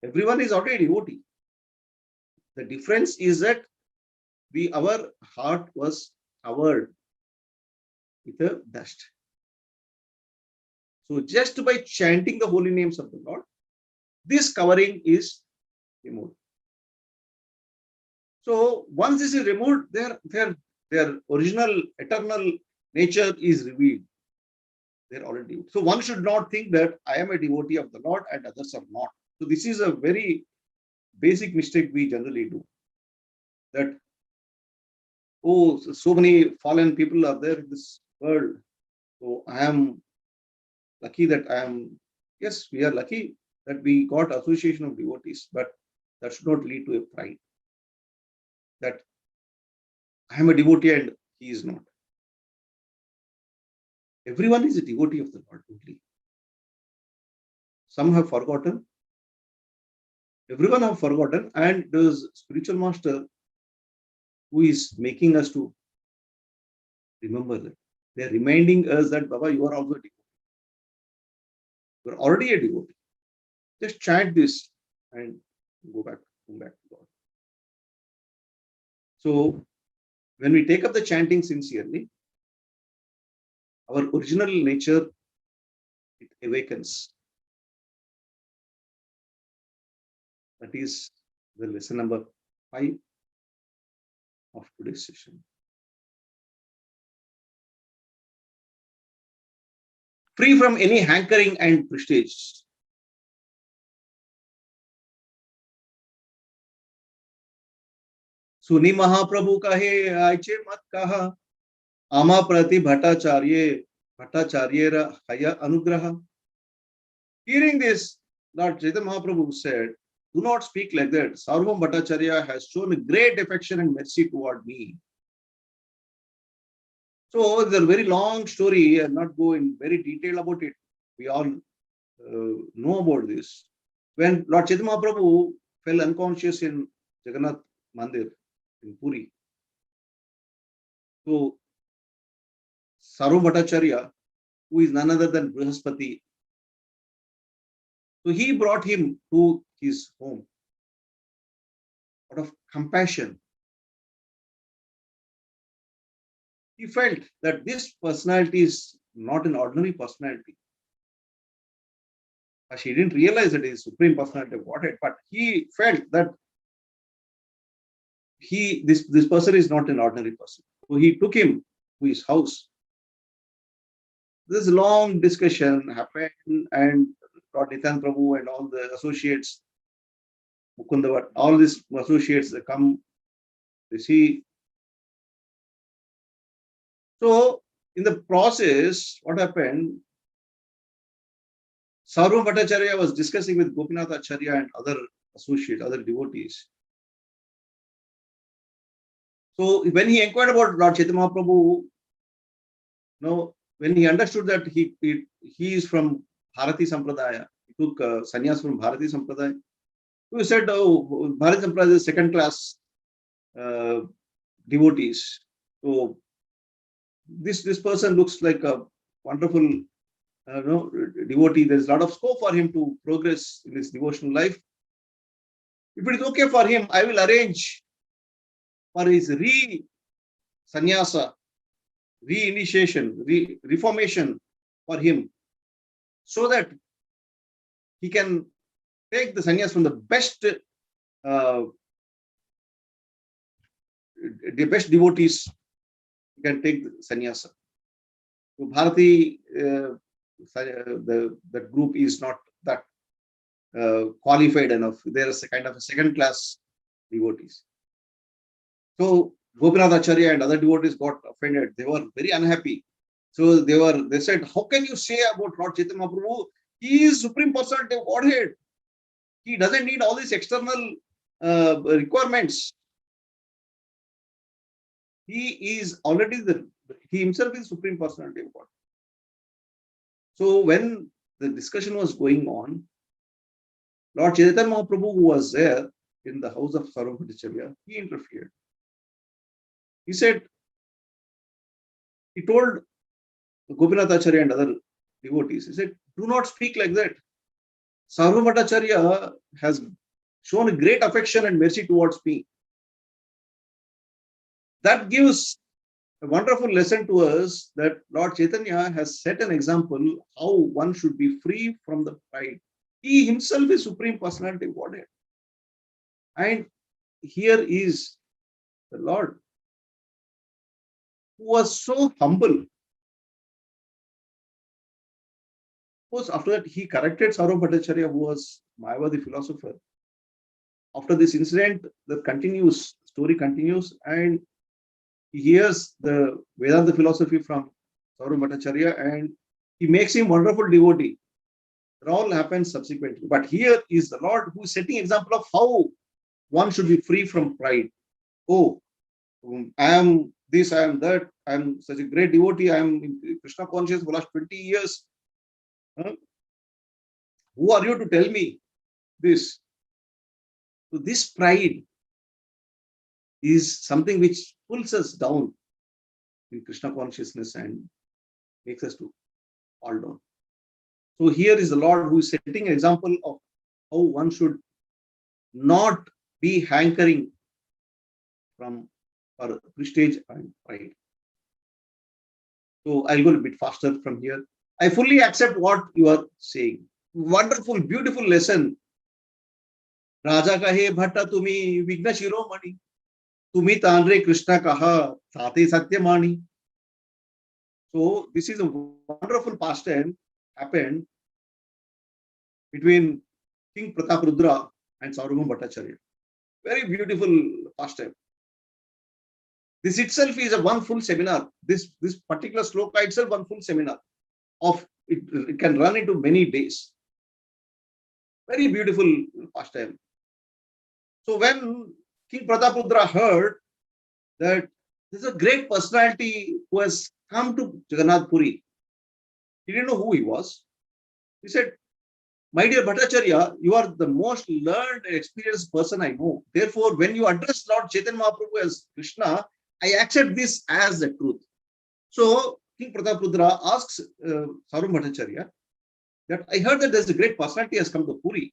Everyone is already a devotee. The difference is that our heart was covered with a dust. So just by chanting the holy names of the Lord, this covering is removed. So once this is removed, their original eternal nature is revealed. They're already devotees. So one should not think that I am a devotee of the Lord and others are not. So this is a very basic mistake we generally do. That, oh, so many fallen people are there in this world. So I am lucky that I am, yes, we are lucky that we got association of devotees, but that should not lead to a pride. That I am a devotee and he is not. Everyone is a devotee of the Lord only. Some have forgotten. Everyone have forgotten, and there's spiritual master who is making us to remember that. They are reminding us that, Baba, you are also a devotee. You are already a devotee. Just chant this and go back to God. So when we take up the chanting sincerely, our original nature, it awakens. That is the lesson number 5 of today's session. Free from any hankering and prestige. सुनी महाप्रभु कहे आइचे मत कहा आमा प्रति भट्टाचार्य हय अनुग्रह. Hearing this, Lord Chaitanya Mahaprabhu said, do not speak like that. Sarvam Bhattacharya has shown a great affection and mercy toward me. So it's a very long story. I'll not go in very detail about it. We all know about this. When Lord Chaitanya Mahaprabhu fell unconscious in Jagannath Mandir in Puri, so Sarvam Bhattacharya, who is none other than Brihaspati, so he brought him to his home out of compassion. He felt that this personality is not an ordinary personality. She didn't realize that it is Supreme Personality of Godhead, but he felt that this person is not an ordinary person. So he took him to his house. This long discussion happened, and Lord Nityananda Prabhu and all the associates, Mukundavat, all these associates, they come, they see. So in the process, what happened? Sarvam Bhattacharya was discussing with Gopinath Acharya and other associates, other devotees. So when he inquired about Lord Chaitanya Mahaprabhu, when he understood that he is from Bharati Sampradaya, he took sannyas from Bharati Sampradaya. He said, oh, Bharati Sampradaya is second class devotees. So this person looks like a wonderful devotee. There's a lot of scope for him to progress in his devotional life. If it is okay for him, I will arrange for his sannyasa, re-initiation, reformation for him, so that he can take the sannyas from the best devotees. He can take the sannyasa. So Bharati, the group is not that qualified enough. There is a kind of a second class devotees. So Gopinath Acharya and other devotees got offended. They were very unhappy. So they said, how can you say about Lord Chaitanya Mahaprabhu? He is Supreme Personality of Godhead. He doesn't need all these external requirements. He is already he himself is Supreme Personality of God. So when the discussion was going on, Lord Chaitanya Mahaprabhu, who was there in the house of Sarvam Bhattacharya, he interfered. He said, he told Gopinath Acharya and other devotees, he said, do not speak like that. Sarvam Bhattacharya has shown a great affection and mercy towards me. That gives a wonderful lesson to us that Lord Chaitanya has set an example how one should be free from the pride. He himself is Supreme Personality of Godhead. And here is the Lord, who was so humble. course, after that, he corrected Saurabh Bhattacharya, who was Mayavadi philosopher. After this incident, the story continues, and he hears the Vedanta philosophy from Saurabh Bhattacharya, and he makes him wonderful devotee. It all happens subsequently. But here is the Lord who is setting example of how one should be free from pride. Oh, I am this, I am that, I am such a great devotee, I am in Krishna conscious for the last 20 years. Huh? Who are you to tell me this? So this pride is something which pulls us down in Krishna consciousness and makes us to fall down. So here is the Lord who is setting an example of how one should not be hankering from for prestige and pride. So I'll go a bit faster from here. I fully accept what you are saying. Wonderful, beautiful lesson. Raja kahe bhatta tumi vigna shiromani. Tumi tanre Krishna kaha tate satyamani. So this is a wonderful pastime happened between King Prataprudra and Saurabha Bhattacharya. Very beautiful pastime. This itself is a one full seminar. This particular sloka itself one full seminar of it can run into many days. Very beautiful pastime. So when King Prataprudra heard that there's a great personality who has come to Jagannath Puri, he didn't know who he was. He said, "My dear Bhattacharya, you are the most learned and experienced person I know. Therefore, when you address Lord Chaitanya Mahaprabhu as Krishna, I accept this as the truth." So King Prataprudra asks Saurabha Bhattacharya that I heard that there's a great personality has come to Puri.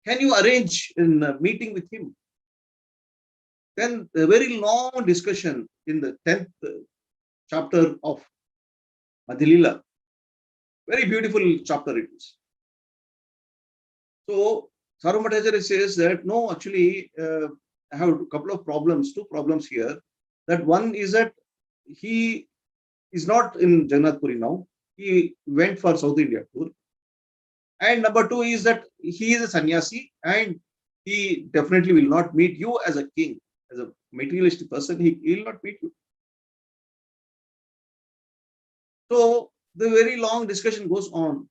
Can you arrange a meeting with him? Then a very long discussion in the 10th chapter of Madhilila. Very beautiful chapter it is. So Saurabha Bhattacharya says that no, actually, I have a couple of problems, two problems here. That one is that he is not in Jagannath Puri now. He went for South India tour. And number two is that he is a sannyasi and he definitely will not meet you as a king, as a materialistic person. He will not meet you. So the very long discussion goes on.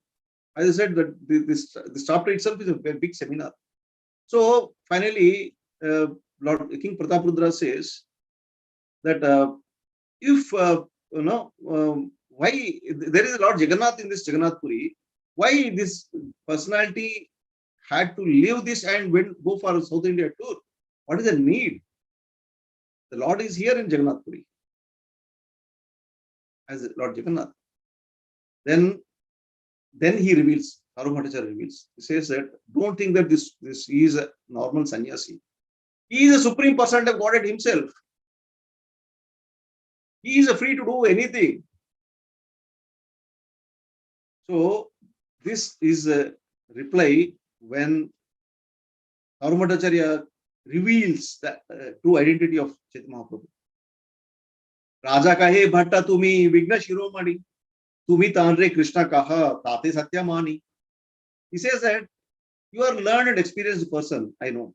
As I said, that this chapter itself is a very big seminar. So finally, Lord King Prataprudra says that if why there is a Lord Jagannath in this Jagannath Puri, why this personality had to leave this and go for a South India tour? What is the need? The Lord is here in Jagannath Puri as Lord Jagannath. Then he reveals, Saurabha Bhattacharya reveals, he says that don't think that this is a normal sannyasi. He is a supreme personality of Godhead himself. He is free to do anything. So this is a reply when Saurabha Bhattacharya reveals the true identity of Chaitanya Mahaprabhu. Raja kahe bhatta tumi vigna shiromani, tumi tanre Krishna kaha tate satyamani. He says that you are a learned and experienced person, I know.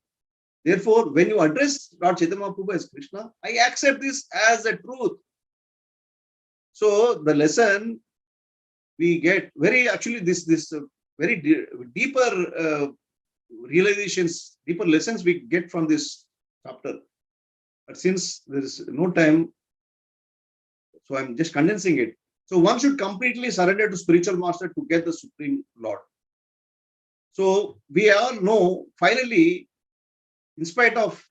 Therefore, when you address Lord Chaitanya Mahaprabhu as Krishna, I accept this as a truth. So the lesson we get actually this very deeper realizations, deeper lessons we get from this chapter. But since there is no time, so I'm just condensing it. So one should completely surrender to spiritual master to get the Supreme Lord. So we all know, finally, in spite of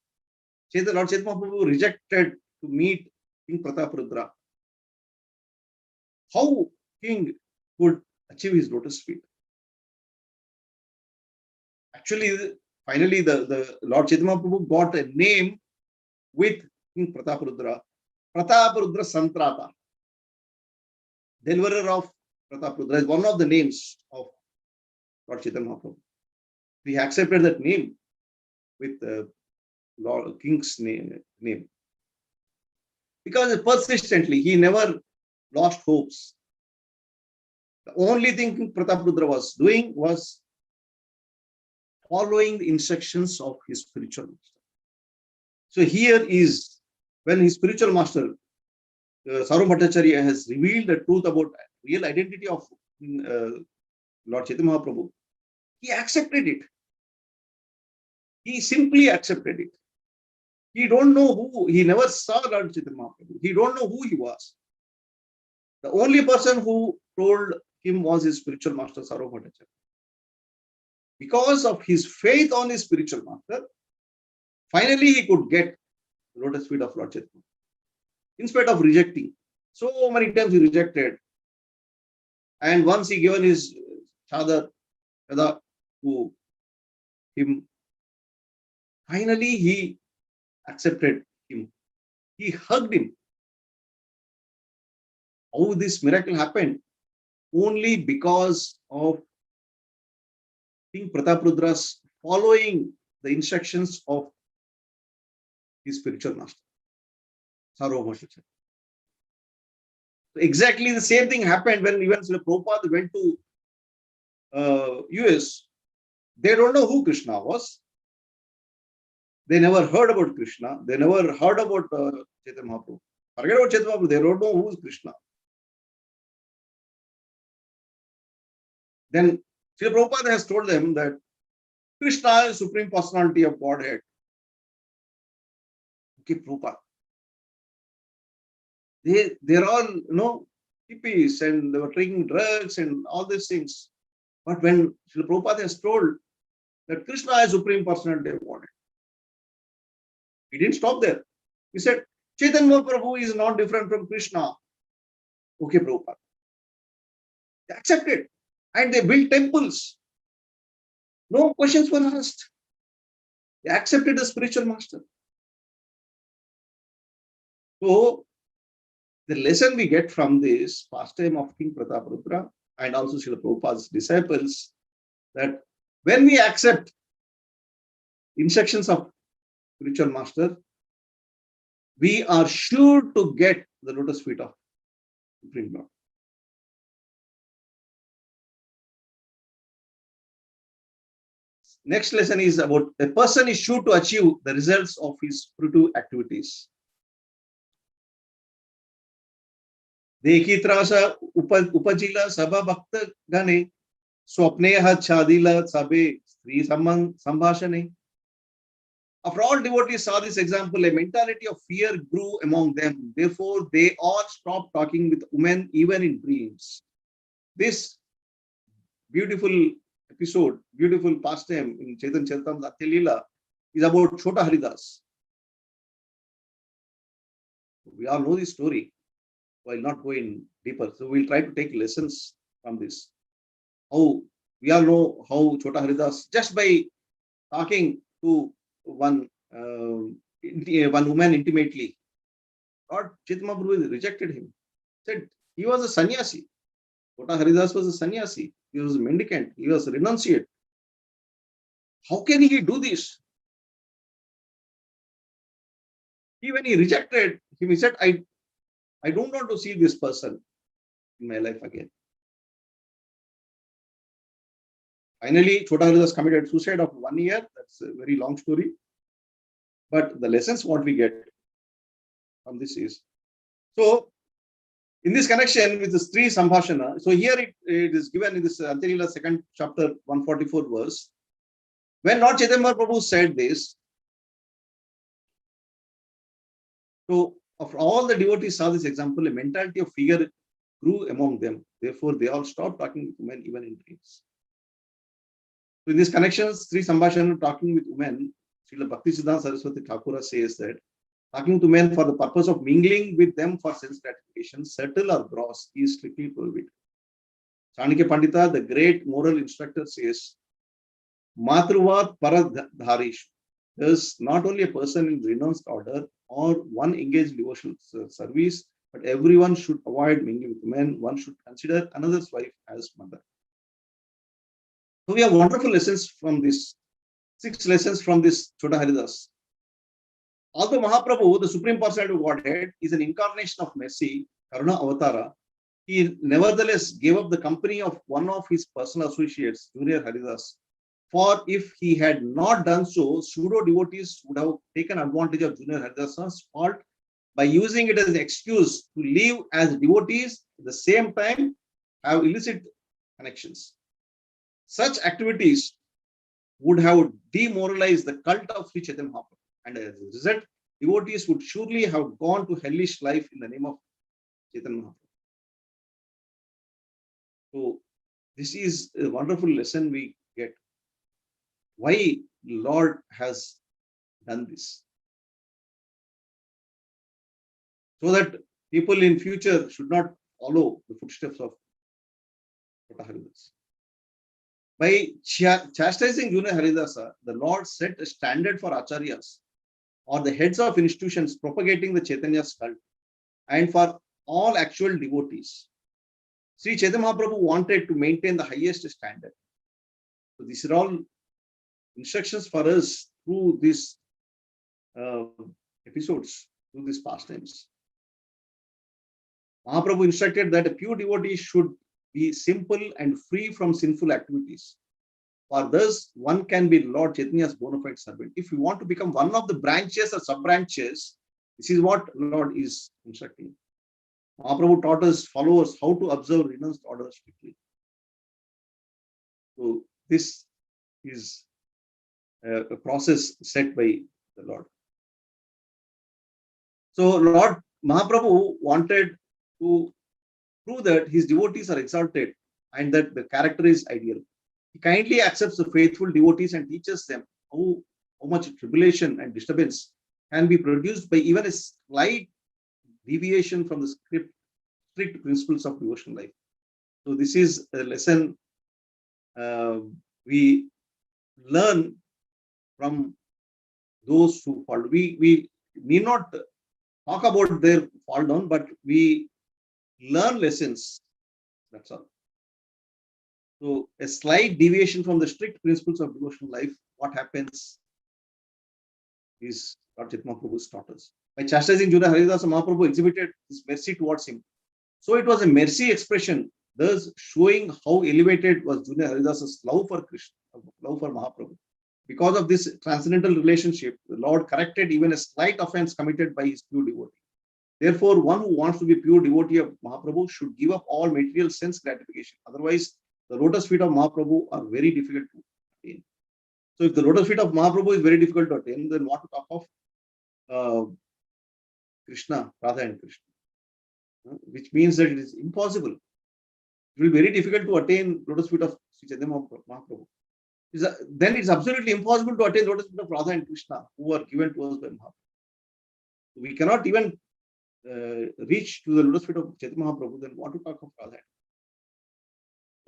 Lord Chaitanya Mahaprabhu rejected to meet King Prataprudra, how king could achieve his lotus feet? Actually, finally, the Lord Chaitanya Mahaprabhu got a name with King Prataprudra, Prataprudra Santrata, deliverer of Prataprudra, is one of the names of Lord Chaitanya Mahaprabhu. He accepted that name with the Lord King's name. Because persistently, he never lost hopes. The only thing King Prataprudra was doing was following the instructions of his spiritual master. So here is when his spiritual master, Sarva Bhattacharya, has revealed the truth about real identity of Lord Chaitanya Mahaprabhu. He accepted it. He simply accepted it. He don't know who, he never saw Lord Chaitanya Mahaprabhu. He don't know who he was. The only person who told him was his spiritual master, Sarva Bhattacharya. Because of his faith on his spiritual master, finally he could get the lotus feet of Lord Chaitanya. In spite of rejecting. So many times he rejected. And once he given his chadar to him, finally he accepted him. He hugged him. How this miracle happened? Only because of King Prataparudra's following the instructions of his spiritual master, Sarva Bhattacharya. So exactly the same thing happened when even Srila Prabhupada went to US. They don't know who Krishna was. They never heard about Krishna. They never heard about Chaitanya Mahaprabhu. Forget about Chaitanya Mahaprabhu. They don't know who is Krishna. Then Srila Prabhupada has told them that Krishna is Supreme Personality of Godhead. Okay, Prabhupada. They're all, hippies and they were taking drugs and all these things. But when Srila Prabhupada has told that Krishna is Supreme Personality of Godhead, he didn't stop there. He said, Chaitanya Mahaprabhu is not different from Krishna. Okay, Prabhupada. They accepted. And they built temples. No questions were asked. They accepted the spiritual master. So, the lesson we get from this pastime of King Prataparudra and also Srila Prabhupada's disciples, that when we accept instructions of spiritual master, we are sure to get the lotus feet of Supreme Lord. Next lesson is about a person is sure to achieve the results of his spiritual activities. Dekitrasa upajila sabha bhakta gane swapneha chadila sabe sri sambhashane. After all devotees saw this example, a mentality of fear grew among them. Therefore, they all stopped talking with women even in dreams. This beautiful episode, beautiful pastime in Chaitanya Charitamrita Lila is about Chota Haridas. We all know this story. So I'll not go in deeper. So we'll try to take lessons from this. How we all know how Chota Haridas, just by talking to one woman intimately, Lord Chaitanya Mahaprabhu rejected him. Said he was a sannyasi. Chota Haridas was a sannyasi. He was a mendicant. He was a renunciate. How can he do this? When he rejected him, he said, I don't want to see this person in my life again. Finally, Chota Haridas committed suicide after 1 year. That's a very long story. But the lessons what we get from this is, so in this connection with the Sri Sambhashana, so here it is given in this Antilila 2nd chapter 144 verse. When Lord Chaitanya Mahaprabhu said this, so after all the devotees saw this example, a mentality of fear grew among them. Therefore, they all stopped talking with women even in dreams. So in this connection, Sri Sambhashana, talking with women, Srila Bhaktisiddhanta Saraswati Thakura says that talking to men for the purpose of mingling with them for sense gratification, subtle or gross, is strictly prohibited. Chanakya Pandita, the great moral instructor, says, Matruvat Paradharishu. There's not only a person in renounced order or one engaged devotional service, but everyone should avoid mingling with men. One should consider another's wife as mother. So we have wonderful lessons from this, 6 lessons from this Chota Haridas. Although Mahaprabhu, the Supreme Personality of Godhead, is an incarnation of mercy, Karuna Avatara, he nevertheless gave up the company of one of his personal associates, Junior Haridas. For if he had not done so, pseudo devotees would have taken advantage of Junior Haridasa's fault by using it as an excuse to live as devotees at the same time have illicit connections. Such activities would have demoralized the cult of Sri Chaitanya Mahaprabhu, and as a result, devotees would surely have gone to hellish life in the name of Chaitanya Mahaprabhu. So, this is a wonderful lesson we get. Why Lord has done this? So that people in future should not follow the footsteps of Haridas. By chastising Junior Haridasa, the Lord set a standard for acharyas or the heads of institutions propagating the Chaitanya's cult and for all actual devotees. Sri Chaitanya Mahaprabhu wanted to maintain the highest standard. So these are all instructions for us through these episodes, through these pastimes. Mahaprabhu instructed that a pure devotee should be simple and free from sinful activities. For thus, one can be Lord Chaitanya's bona fide servant. If you want to become one of the branches or sub-branches, this is what Lord is instructing. Mahaprabhu taught his followers how to observe renounced orders strictly. So this is a process set by the Lord. So Lord Mahaprabhu wanted to prove that his devotees are exalted and that the character is ideal. He kindly accepts the faithful devotees and teaches them how much tribulation and disturbance can be produced by even a slight deviation from the strict principles of devotional life. So this is a lesson we learn from those who fall. We need not talk about their fall down, but we learn lessons. That's all. So a slight deviation from the strict principles of devotional life, what happens is Lord Chaitanya Mahaprabhu's taught us. By chastising Junior Haridasa, Mahaprabhu exhibited his mercy towards him. So it was a mercy expression, thus showing how elevated was Junior Haridasa's love for Krishna, love for Mahaprabhu. Because of this transcendental relationship, the Lord corrected even a slight offense committed by his pure devotee. Therefore, one who wants to be pure devotee of Mahaprabhu should give up all material sense gratification. Otherwise, the lotus feet of Mahaprabhu are very difficult to attain. So if the lotus feet of Mahaprabhu is very difficult to attain, then what to talk of Krishna, Radha and Krishna? Which means that it is impossible. It will be very difficult to attain lotus feet of Sri Chaitanya Mahaprabhu. Then it's absolutely impossible to attain lotus feet of Radha and Krishna, who are given to us by Mahaprabhu. We cannot even reach to the lotus feet of Chaitanya Mahaprabhu, then what to talk of Radha?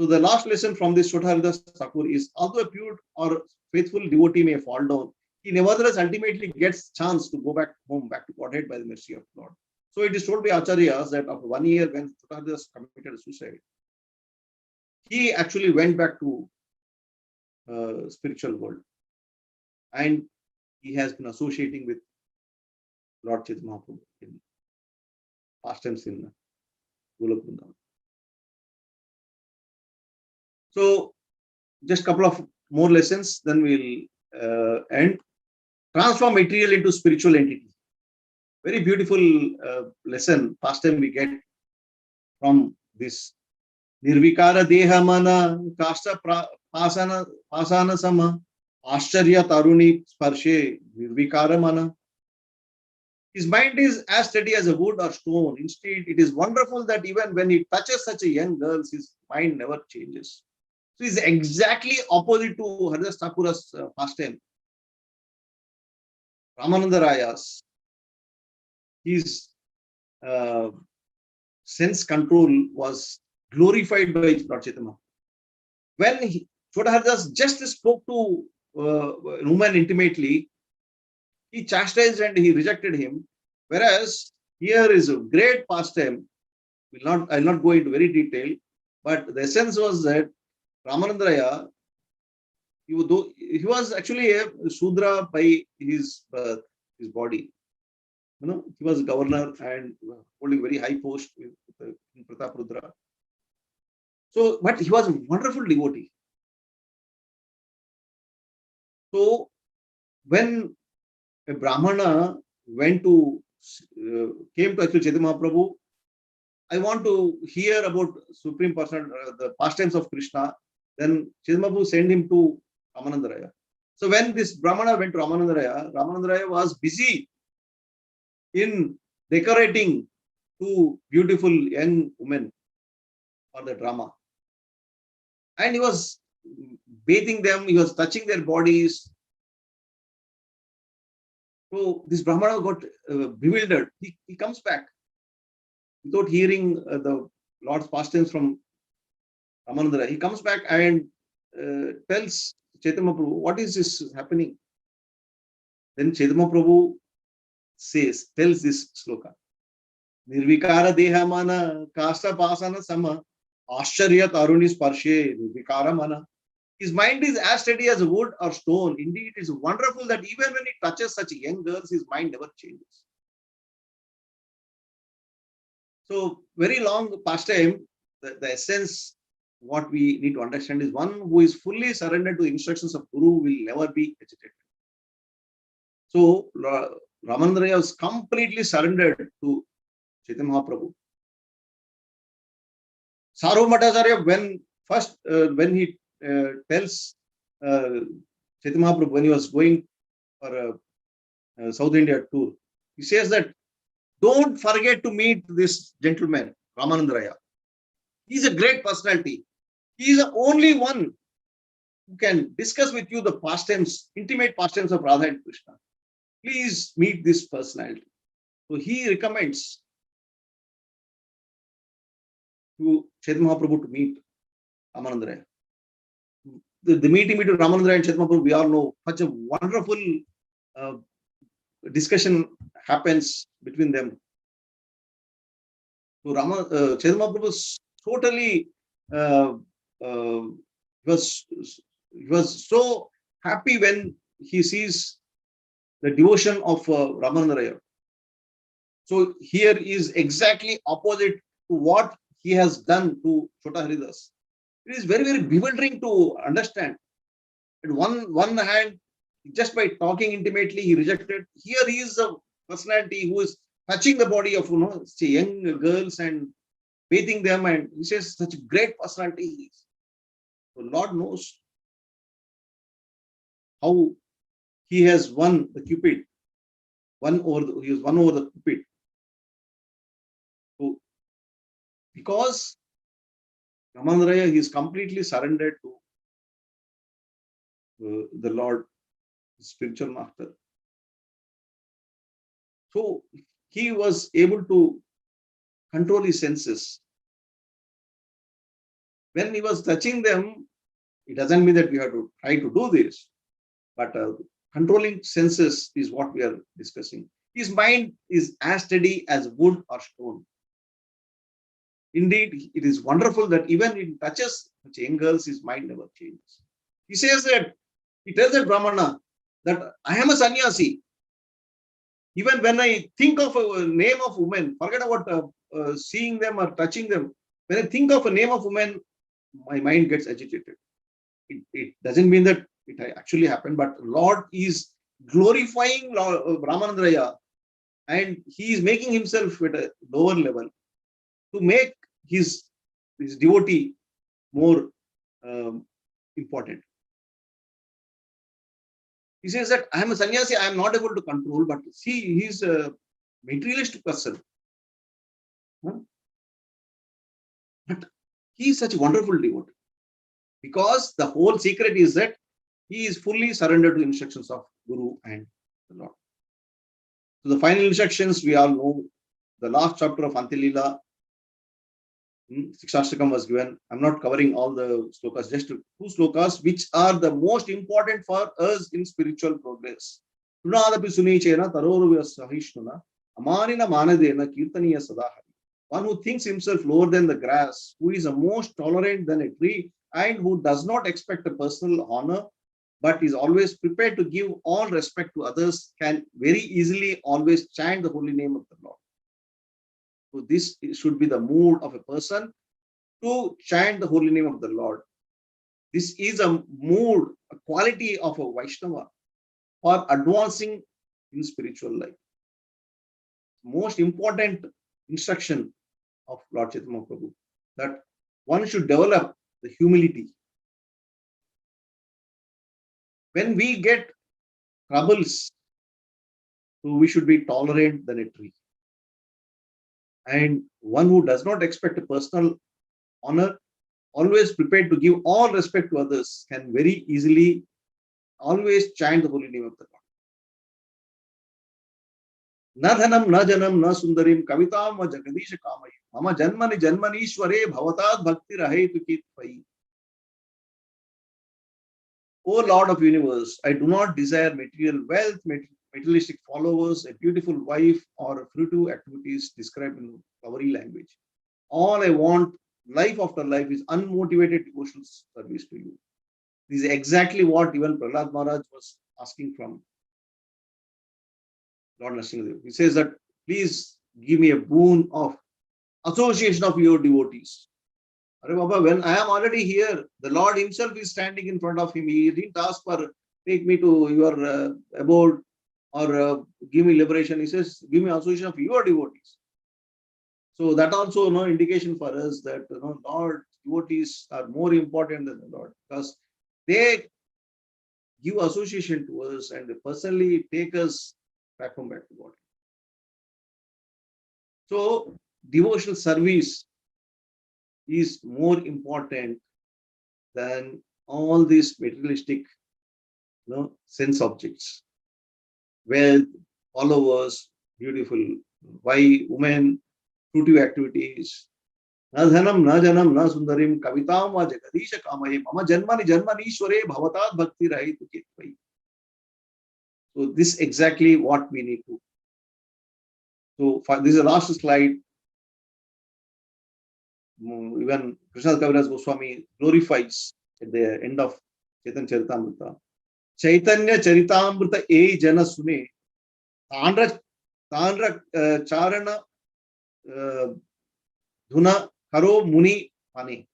So the last lesson from this Chota Haridas Thakur is, although a pure or faithful devotee may fall down, he nevertheless ultimately gets chance to go back home, back to Godhead by the mercy of Lord. So it is told by Acharyas that after 1 year when Chota Haridas committed suicide, he actually went back to spiritual world, and he has been associating with Lord Chaitanya Mahaprabhu in pastimes in Golok Vrindavan. So just a couple of more lessons, then we'll end. Transform material into spiritual entity. Very beautiful lesson, pastime we get from this. Nirvikara deha mana kasta pasana sama ashcharya taruni sparshe nirvikara mana. His mind is as steady as a wood or stone. Instead, it is wonderful that even when he touches such a young girl, his mind never changes. So it's exactly opposite to Haridas Thakura's pastime. Ramananda Raya's, his sense control was glorified by Lord Chaitanya. When Chota Haridas just spoke to a woman intimately, he chastised and he rejected him. Whereas here is a great pastime. I'll not go into very detail, but the essence was that Ramananda Raya, he was actually a Shudra by his birth, his body. He was governor and holding very high post in Prataprudra. So, but he was a wonderful devotee. So, when a Brahmana came to actually Chaitanya Mahaprabhu, I want to hear about Supreme Person, the pastimes of Krishna. Then Chaitanya Mahaprabhu sent him to Ramananda Raya. So when this Brahmana went to Ramananda Raya was busy in decorating two beautiful young women for the drama. And he was bathing them, he was touching their bodies. So this Brahmana got bewildered. He comes back without hearing the Lord's pastimes from Ramananda. He comes back and tells Chaitanya Prabhu, what is this happening? Then Chaitanya Prabhu tells this sloka. Nirvikara deha mana kasta pasana sama ashcharya taruni sparshe nirvikara mana. His mind is as steady as wood or stone. Indeed, it is wonderful that even when he touches such young girls, his mind never changes. So, very long pastime, the essence, what we need to understand is one who is fully surrendered to the instructions of Guru will never be agitated. So, Ramananda Raya was completely surrendered to Chaitanya Mahaprabhu. Sarvabhaumacharya, when he tells Chaitanya Mahaprabhu when he was going for a South India tour, he says that don't forget to meet this gentleman, Ramananda Raya. He is a great personality. He is the only one who can discuss with you the pastimes, intimate pastimes of Radha and Krishna. Please meet this personality. So he recommends to Chaitanya Mahaprabhu to meet Ramananda Raya. The meeting between Ramananda Raya and Chaitanya Mahaprabhu, we all know, such a wonderful discussion happens between them. So Chaitanya Mahaprabhu was totally he was so happy when he sees the devotion of Ramananda Raya. So here is exactly opposite to what he has done to Chota Haridas. It is very, very bewildering to understand. At one hand, just by talking intimately, he rejected. Here he is a personality who is touching the body of young girls and bathing them, and he says such a great personality he is. So Lord knows how he has won the Cupid. He has won over the Cupid. So because Ramananda Raya, he is completely surrendered to the Lord, spiritual master. So he was able to control his senses. When he was touching them, it doesn't mean that we have to try to do this, but controlling senses is what we are discussing. His mind is as steady as wood or stone. Indeed, it is wonderful that even in touches young girls, his mind never changes. He says that, he tells that Brahmana that I am a sannyasi. Even when I think of a name of woman, forget about seeing them or touching them. When I think of a name of woman, my mind gets agitated. It doesn't mean that it actually happened, but Lord is glorifying Ramananda Raya, and he is making himself at a lower level to make his devotee more important. He says that I am a sannyasi, I am not able to control, but see, he is a materialistic person. But he is such a wonderful devotee. Because the whole secret is that he is fully surrendered to instructions of Guru and the Lord. So the final instructions, we all know, the last chapter of Antilila, Sikshashtakam was given. I'm not covering all the slokas, just two slokas, which are the most important for us in spiritual progress. One who thinks himself lower than the grass, who is the most tolerant than a tree, and who does not expect a personal honor, but is always prepared to give all respect to others, can very easily always chant the holy name of the Lord. So this should be the mood of a person, to chant the holy name of the Lord. This is a mood, a quality of a Vaishnava for advancing in spiritual life. Most important instruction of Lord Chaitanya Prabhu, that one should develop the humility. When we get troubles, so we should be tolerant than a tree. And one who does not expect a personal honor, always prepared to give all respect to others, can very easily always chant the holy name of the Lord. Na dhanam, na janam, na sundarim, kavitam va jagadisha kamai. Mama janmani janmanishware bhavatat bhakti rahetu kitpai. O Lord of universe, I do not desire material wealth, materialistic followers, a beautiful wife, or fruitive activities described in flowery language. All I want, life after life, is unmotivated devotional service to you. This is exactly what even Prahlad Maharaj was asking from Lord Nrsimhadev. He says that, please give me a boon of association of your devotees. Are Baba, when I am already here, the Lord himself is standing in front of him. He didn't ask for, take me to your abode or give me liberation. He says, give me association of your devotees. So that also no indication for us that Lord devotees are more important than the Lord, because they give association to us and they personally take us back to God. So devotional service is more important than all these materialistic sense objects. Wealth, followers, beautiful wife, women, fruitive activities. Na dhanam, na janam, na sundarim, kavitam va jagadisha kamai. Mama janmani janmanishware bhavatat bhakti rahitu kitpai. So this is exactly what we need to. So this is the last slide. Even Krishna Kaviraj Goswami glorifies at the end of Chaitanya Charitamrita. Chaitanya Charitamrita e jana sune Tandra charana dhuna karo muni pane.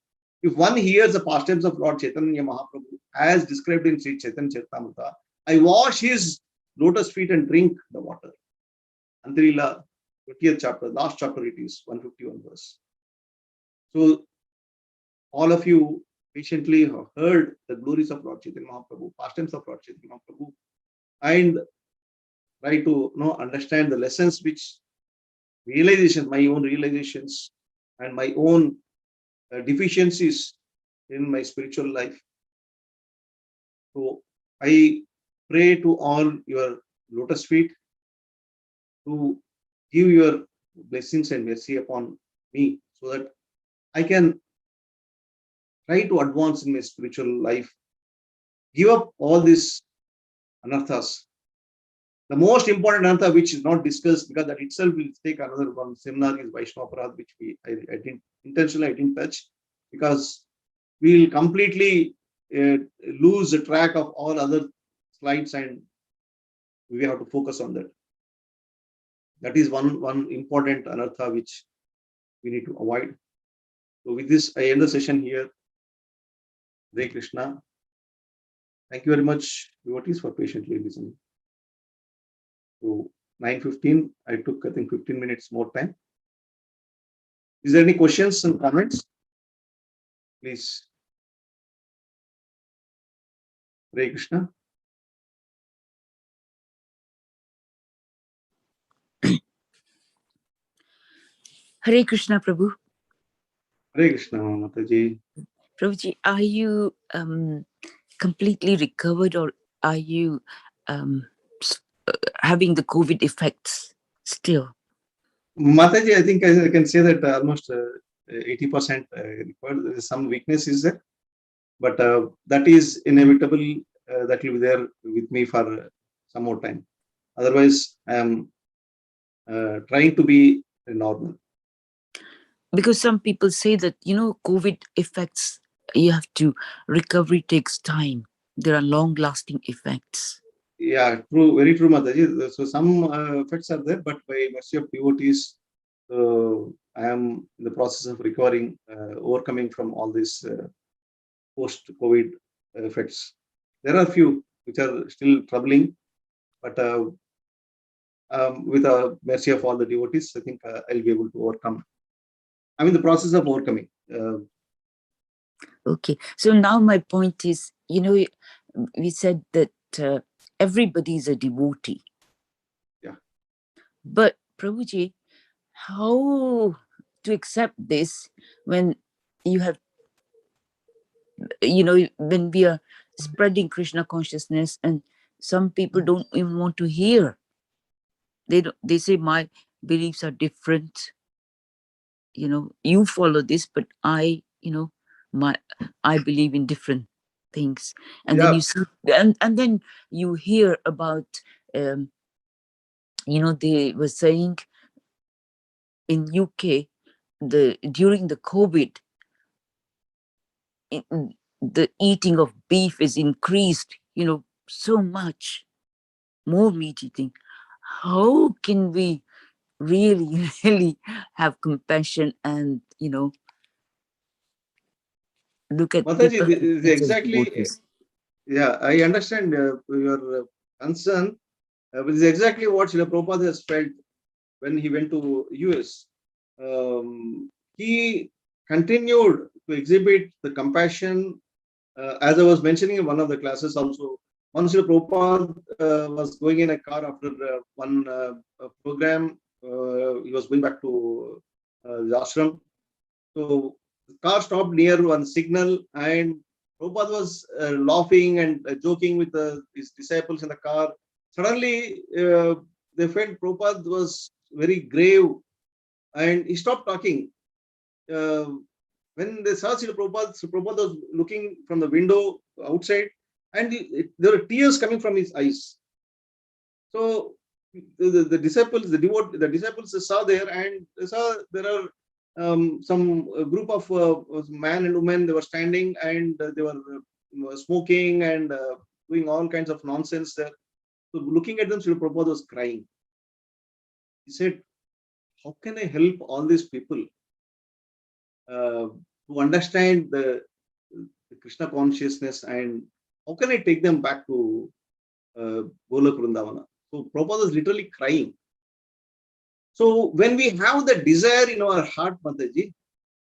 If one hears the pastimes of Lord Chaitanya Mahaprabhu as described in Sri Chaitanya Charitamrita, I wash his lotus feet and drink the water. Antilila, 20th chapter, last chapter it is, 151 verse. So all of you patiently heard the glories of Lord Chaitanya Mahaprabhu, pastimes of Lord Chaitanya Mahaprabhu, and try to understand the lessons which realizations, my own realizations and my own deficiencies in my spiritual life. So I pray to all your lotus feet to give your blessings and mercy upon me, so that I can try to advance in my spiritual life, give up all these anarthas. The most important anartha which is not discussed, because that itself will take another one seminar, is Vaishnava Aparadha, which I didn't intentionally touch, because we will completely lose the track of all other slides and we have to focus on that. That is one important anartha which we need to avoid. So with this, I end the session here. Hare Krishna. Thank you very much, devotees, for patiently listening. So 9:15, I took, I think, 15 minutes more time. Is there any questions and comments? Please. Hare Krishna. Hare Krishna, Prabhu. Hare Krishna, Mataji. Prabhuji, are you completely recovered, or are you having the COVID effects still? Mataji, I think I can say that almost 80% recovered. There is some weakness is there, but that is inevitable. That will be there with me for some more time. Otherwise, I am trying to be normal. Because some people say that, COVID effects, you have to, recovery takes time. there are long-lasting effects. Yeah, true, very true, Mataji. So some effects are there, but by mercy of devotees, I am in the process of recovering, overcoming from all these post-COVID effects. There are few which are still troubling, but with the mercy of all the devotees, I think I'll be able to overcome. I'm in the process of overcoming. Okay, so now my point is, we said that everybody is a devotee. Yeah. But Prabhuji, how to accept this when you have, when we are spreading Krishna consciousness and some people don't even want to hear. They say my beliefs are different. You follow this, but I believe in different things. And then Yeah. you see, and then you hear about, they were saying in UK, during the COVID, the eating of beef is increased, so much more meat eating. How can we really, really have compassion and, look at Mataji, people as exactly. devotees? Yeah, I understand your concern. But this is exactly what Srila Prabhupada has felt when he went to US. He continued to exhibit the compassion, as I was mentioning in one of the classes also. Once Srila Prabhupada was going in a car after one program, he was going back to the ashram. So the car stopped near one signal, and Prabhupada was laughing and joking with his disciples in the car. Suddenly, they felt Prabhupada was very grave, and he stopped talking. Uh, when they saw Srila Prabhupada, so Prabhupada was looking from the window outside, and there were tears coming from his eyes. So the disciples, the disciples saw there, and they saw there are some group of man and women. They were standing, and they were smoking and doing all kinds of nonsense there. So looking at them, Srila Prabhupada was crying. He said, "How can I help all these people to understand the Krishna consciousness, and how can I take them back to Golok Vrindavana?" So Prabhupada was literally crying. So when we have the desire in our heart, Mataji,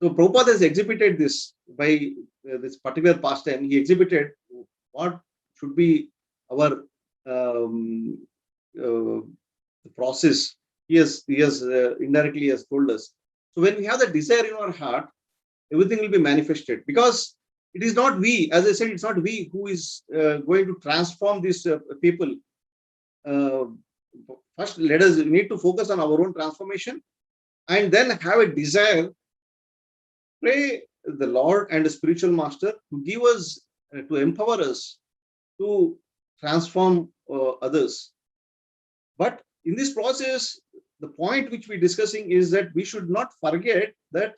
so Prabhupada has exhibited this by this particular pastime. He exhibited what should be our uh, process. He has indirectly has told us. So when we have the desire in our heart, everything will be manifested, because it is not we, as I said, it's not we who is going to transform these people. Uh, First, we need to focus on our own transformation, and then have a desire, pray the Lord and the spiritual master to give us, to empower us to transform others. But in this process, the point which we're discussing is that we should not forget that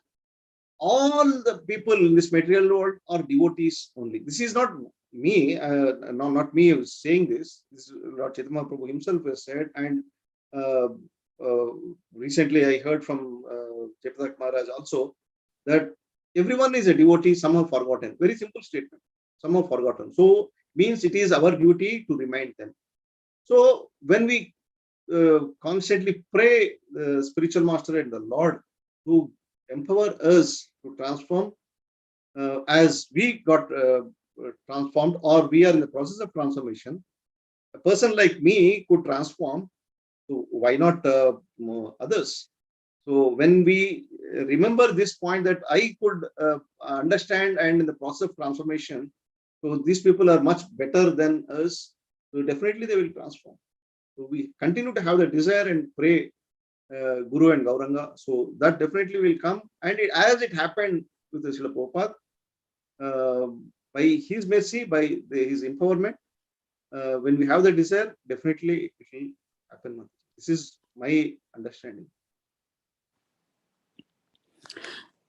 all the people in this material world are devotees only. This is not me, not me who is saying this. This is Lord Chaitanya Prabhu himself has said, and uh, recently I heard from Chaitanya Maharaj also, that everyone is a devotee, some have forgotten. Very simple statement. Some have forgotten. So means it is our duty to remind them. So when we constantly pray the spiritual master and the Lord to empower us to transform, as we got transformed, or we are in the process of transformation. A person like me could transform, so why not others? So when we remember this point, that I could understand, and in the process of transformation, so these people are much better than us, so definitely they will transform. So we continue to have the desire and pray Guru and Gauranga. So that definitely will come. And as it happened with the Srila Prabhupada, by his mercy, by his empowerment, when we have the desire, definitely it will happen. This is my understanding.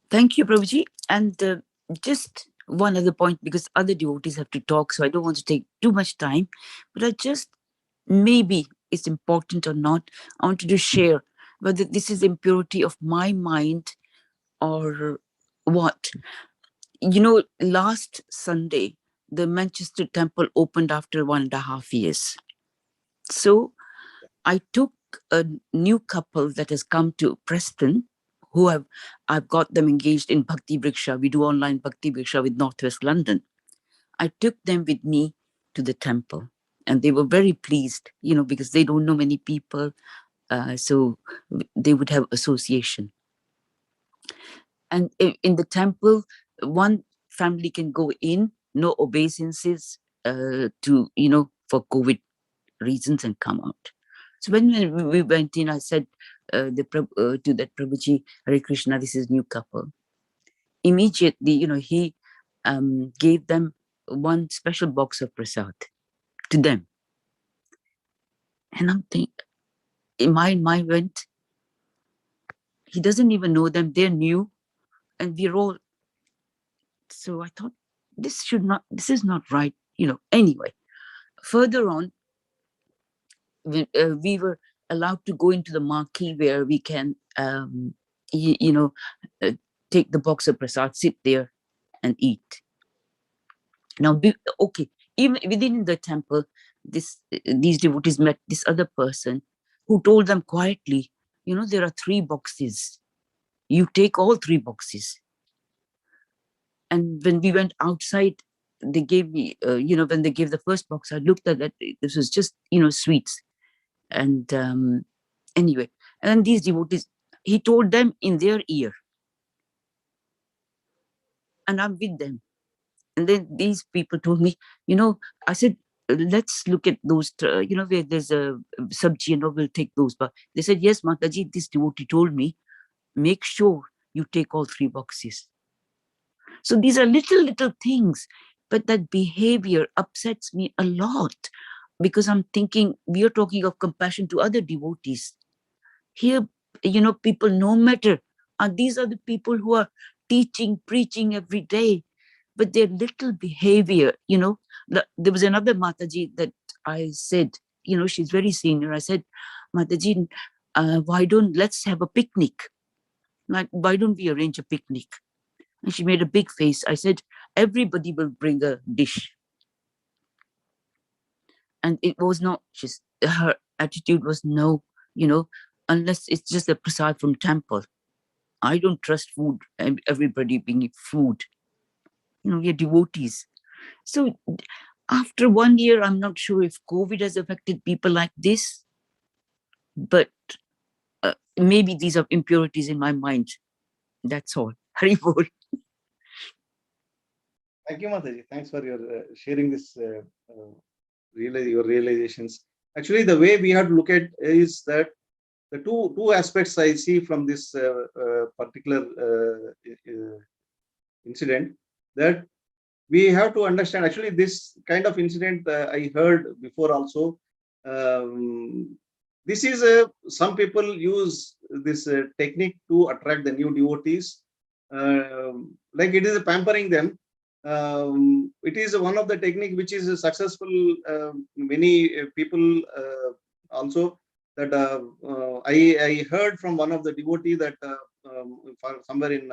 Thank you, Prabhuji. And just one other point, because other devotees have to talk, so I don't want to take too much time, but I just, maybe it's important or not, I wanted to share whether this is impurity of my mind or what. Last Sunday, the Manchester temple opened after 1.5 years. So I took a new couple that has come to Preston, I've got them engaged in Bhakti Vriksha. We do online Bhakti Vriksha with Northwest London. I took them with me to the temple, and they were very pleased, because they don't know many people. So they would have association. And in the temple, one family can go in, no obeisances, for COVID reasons, and come out. So when we went in, I said to that Prabhuji, Hare Krishna, this is new couple. Immediately, he gave them one special box of prasad to them. And I'm thinking, in my mind went, he doesn't even know them, they're new, and we're all. So I thought, this is not right, Anyway, further on, we were allowed to go into the marquee where we can, take the box of prasad, sit there and eat. Now, okay, even within the temple, these devotees met this other person who told them quietly, there are 3 boxes. You take all 3 boxes. And when we went outside, they gave me, when they gave the first box, I looked at that. This was just, sweets. And anyway, and these devotees, he told them in their ear. And I'm with them. And then these people told me, I said, let's look at those, where there's a sabji, we'll take those. But they said, yes, Mataji, this devotee told me, make sure you take all 3 boxes. So these are little things, but that behavior upsets me a lot, because I'm thinking, we are talking of compassion to other devotees. Here, people, no matter, these are the people who are teaching, preaching every day, but their little behavior, there was another Mataji that I said, she's very senior. I said, Mataji, let's have a picnic. Like, why don't we arrange a picnic? And she made a big face. I said, everybody will bring a dish. And it was not just, her attitude was no, unless it's just a prasad from temple. I don't trust food, everybody bringing food. We are devotees. So after 1 year, I'm not sure if COVID has affected people like this, but maybe these are impurities in my mind. That's all. Hari Bol. Thank you, Mataji. Thanks for your sharing this your realizations. Actually, the way we have to look at is that the two aspects I see from this particular incident, that we have to understand. Actually, this kind of incident I heard before also. This is some people use this technique to attract the new devotees, like it is pampering them. It is one of the technique which is successful. Many people also, that I heard from one of the devotee that somewhere in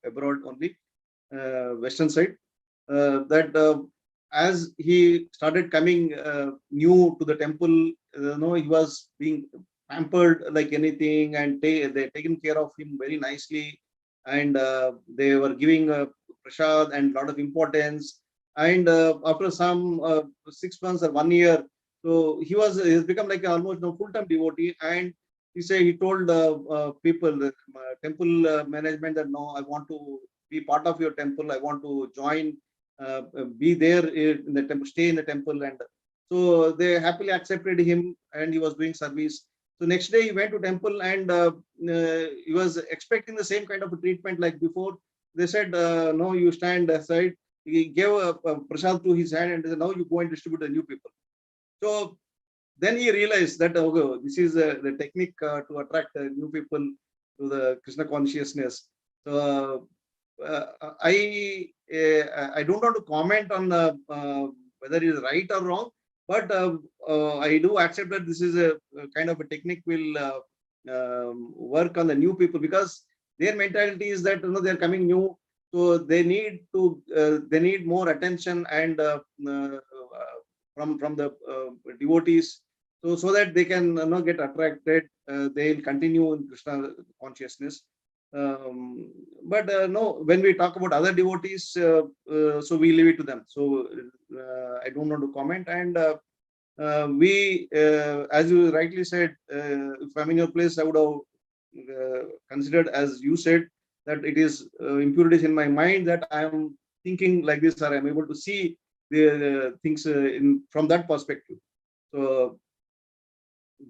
abroad only, western side, that as he started coming new to the temple, he was being pampered like anything, and they taken care of him very nicely, and they were giving prasad and lot of importance. And after some 6 months or 1 year, so he's become like almost full-time devotee. And he told people, temple management, that no, I want to be part of your temple, I want to join, be there in the temple, stay in the temple. And so they happily accepted him, and he was doing service. So next day he went to temple, and he was expecting the same kind of a treatment like before. They said, no, you stand aside. He gave a prasad to his hand, and they said, now you go and distribute the new people. So then he realized that, okay, this is the technique to attract new people to the Krishna consciousness. So I I don't want to comment on whether it is right or wrong, but I do accept that this is a kind of a technique will work on the new people, because their mentality is that they're coming new, so they need more attention and from the devotees, so that they can get attracted. They'll continue in Krishna consciousness. But no, when we talk about other devotees, so we leave it to them. So I don't want to comment. And as you rightly said, if I'm in your place, I would have considered, as you said, that it is impurities in my mind that I am thinking like this, or I'm able to see the things from that perspective. So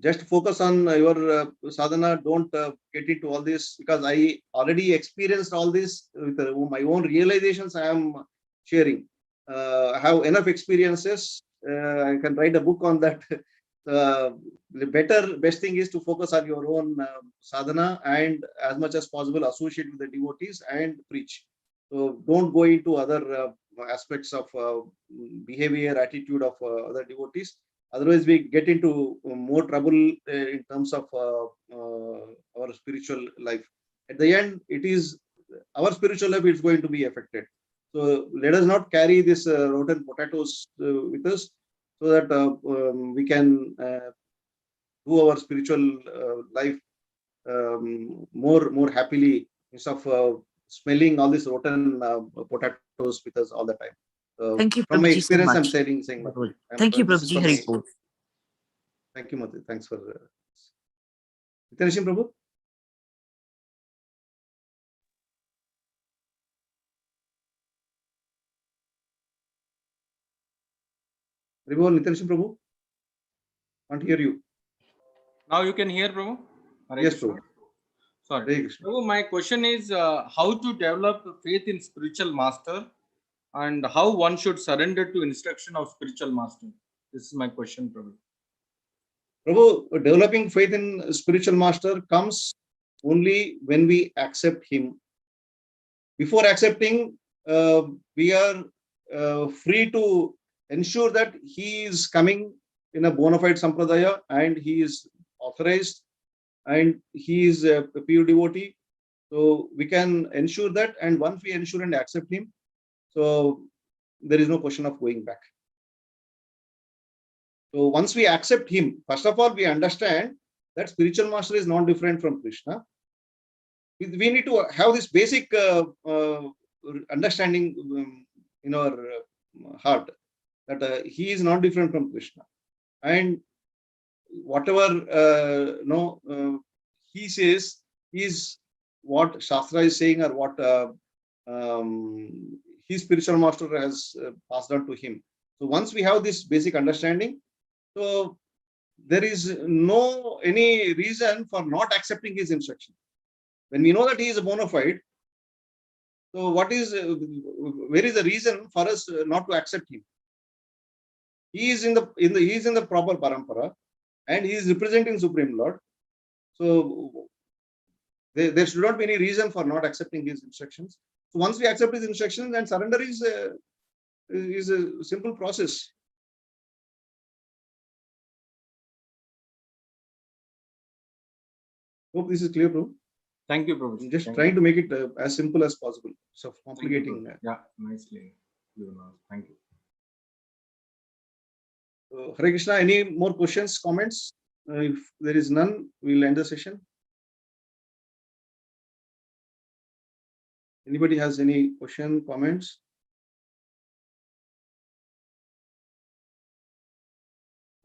just focus on your sadhana. Don't get into all this, because I already experienced all this with my own realizations. I am sharing. I have enough experiences. I can write a book on that. The best thing is to focus on your own sadhana, and as much as possible associate with the devotees and preach. So don't go into other aspects of behavior, attitude of other devotees. Otherwise, we get into more trouble in terms of our spiritual life. At the end, it is our spiritual life is going to be affected. So let us not carry this rotten potatoes with us, so that we can do our spiritual life more happily, instead of smelling all these rotten potatoes with us all the time. Thank you, From my Prabhuji, so experience, I'm much. saying. Thank you, This is Prabhuji. from Hari my. Bol. Thank you, Mati. Thanks for Nityananda Prabhu. Nityananda Prabhu. Can't hear you. Now you can hear, Prabhu? Hare Yes, Krishna. Prabhu. Sorry. Hare Krishna. Prabhu, my question is how to develop faith in spiritual master, and how one should surrender to instruction of spiritual master. This is my question, Prabhu. Prabhu, developing faith in spiritual master comes only when we accept him. Before accepting, we are free to ensure that he is coming in a bona fide sampradaya, and he is authorized, and he is a pure devotee. So we can ensure that, and once we ensure and accept him, so there is no question of going back. So once we accept him, first of all, we understand that spiritual master is not different from Krishna. We need to have this basic understanding in our heart, that he is not different from Krishna, and whatever he says is what Shastra is saying, or what his spiritual master has passed on to him. So once we have this basic understanding, so there is no any reason for not accepting his instruction. When we know that he is a bona fide, so where is the reason for us not to accept him? He is in the proper parampara, and he is representing Supreme Lord. So there should not be any reason for not accepting his instructions. So once we accept his instructions, then surrender is a simple process. Hope this is clear, bro. Thank you, Prabhu. I'm just trying to make it as simple as possible. So Thank complicating. you, yeah, nicely. Thank you. Hare Krishna, any more questions, comments? If there is none, we'll end the session. Anybody has any question, comments?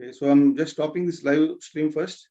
Okay, so I'm just stopping this live stream first.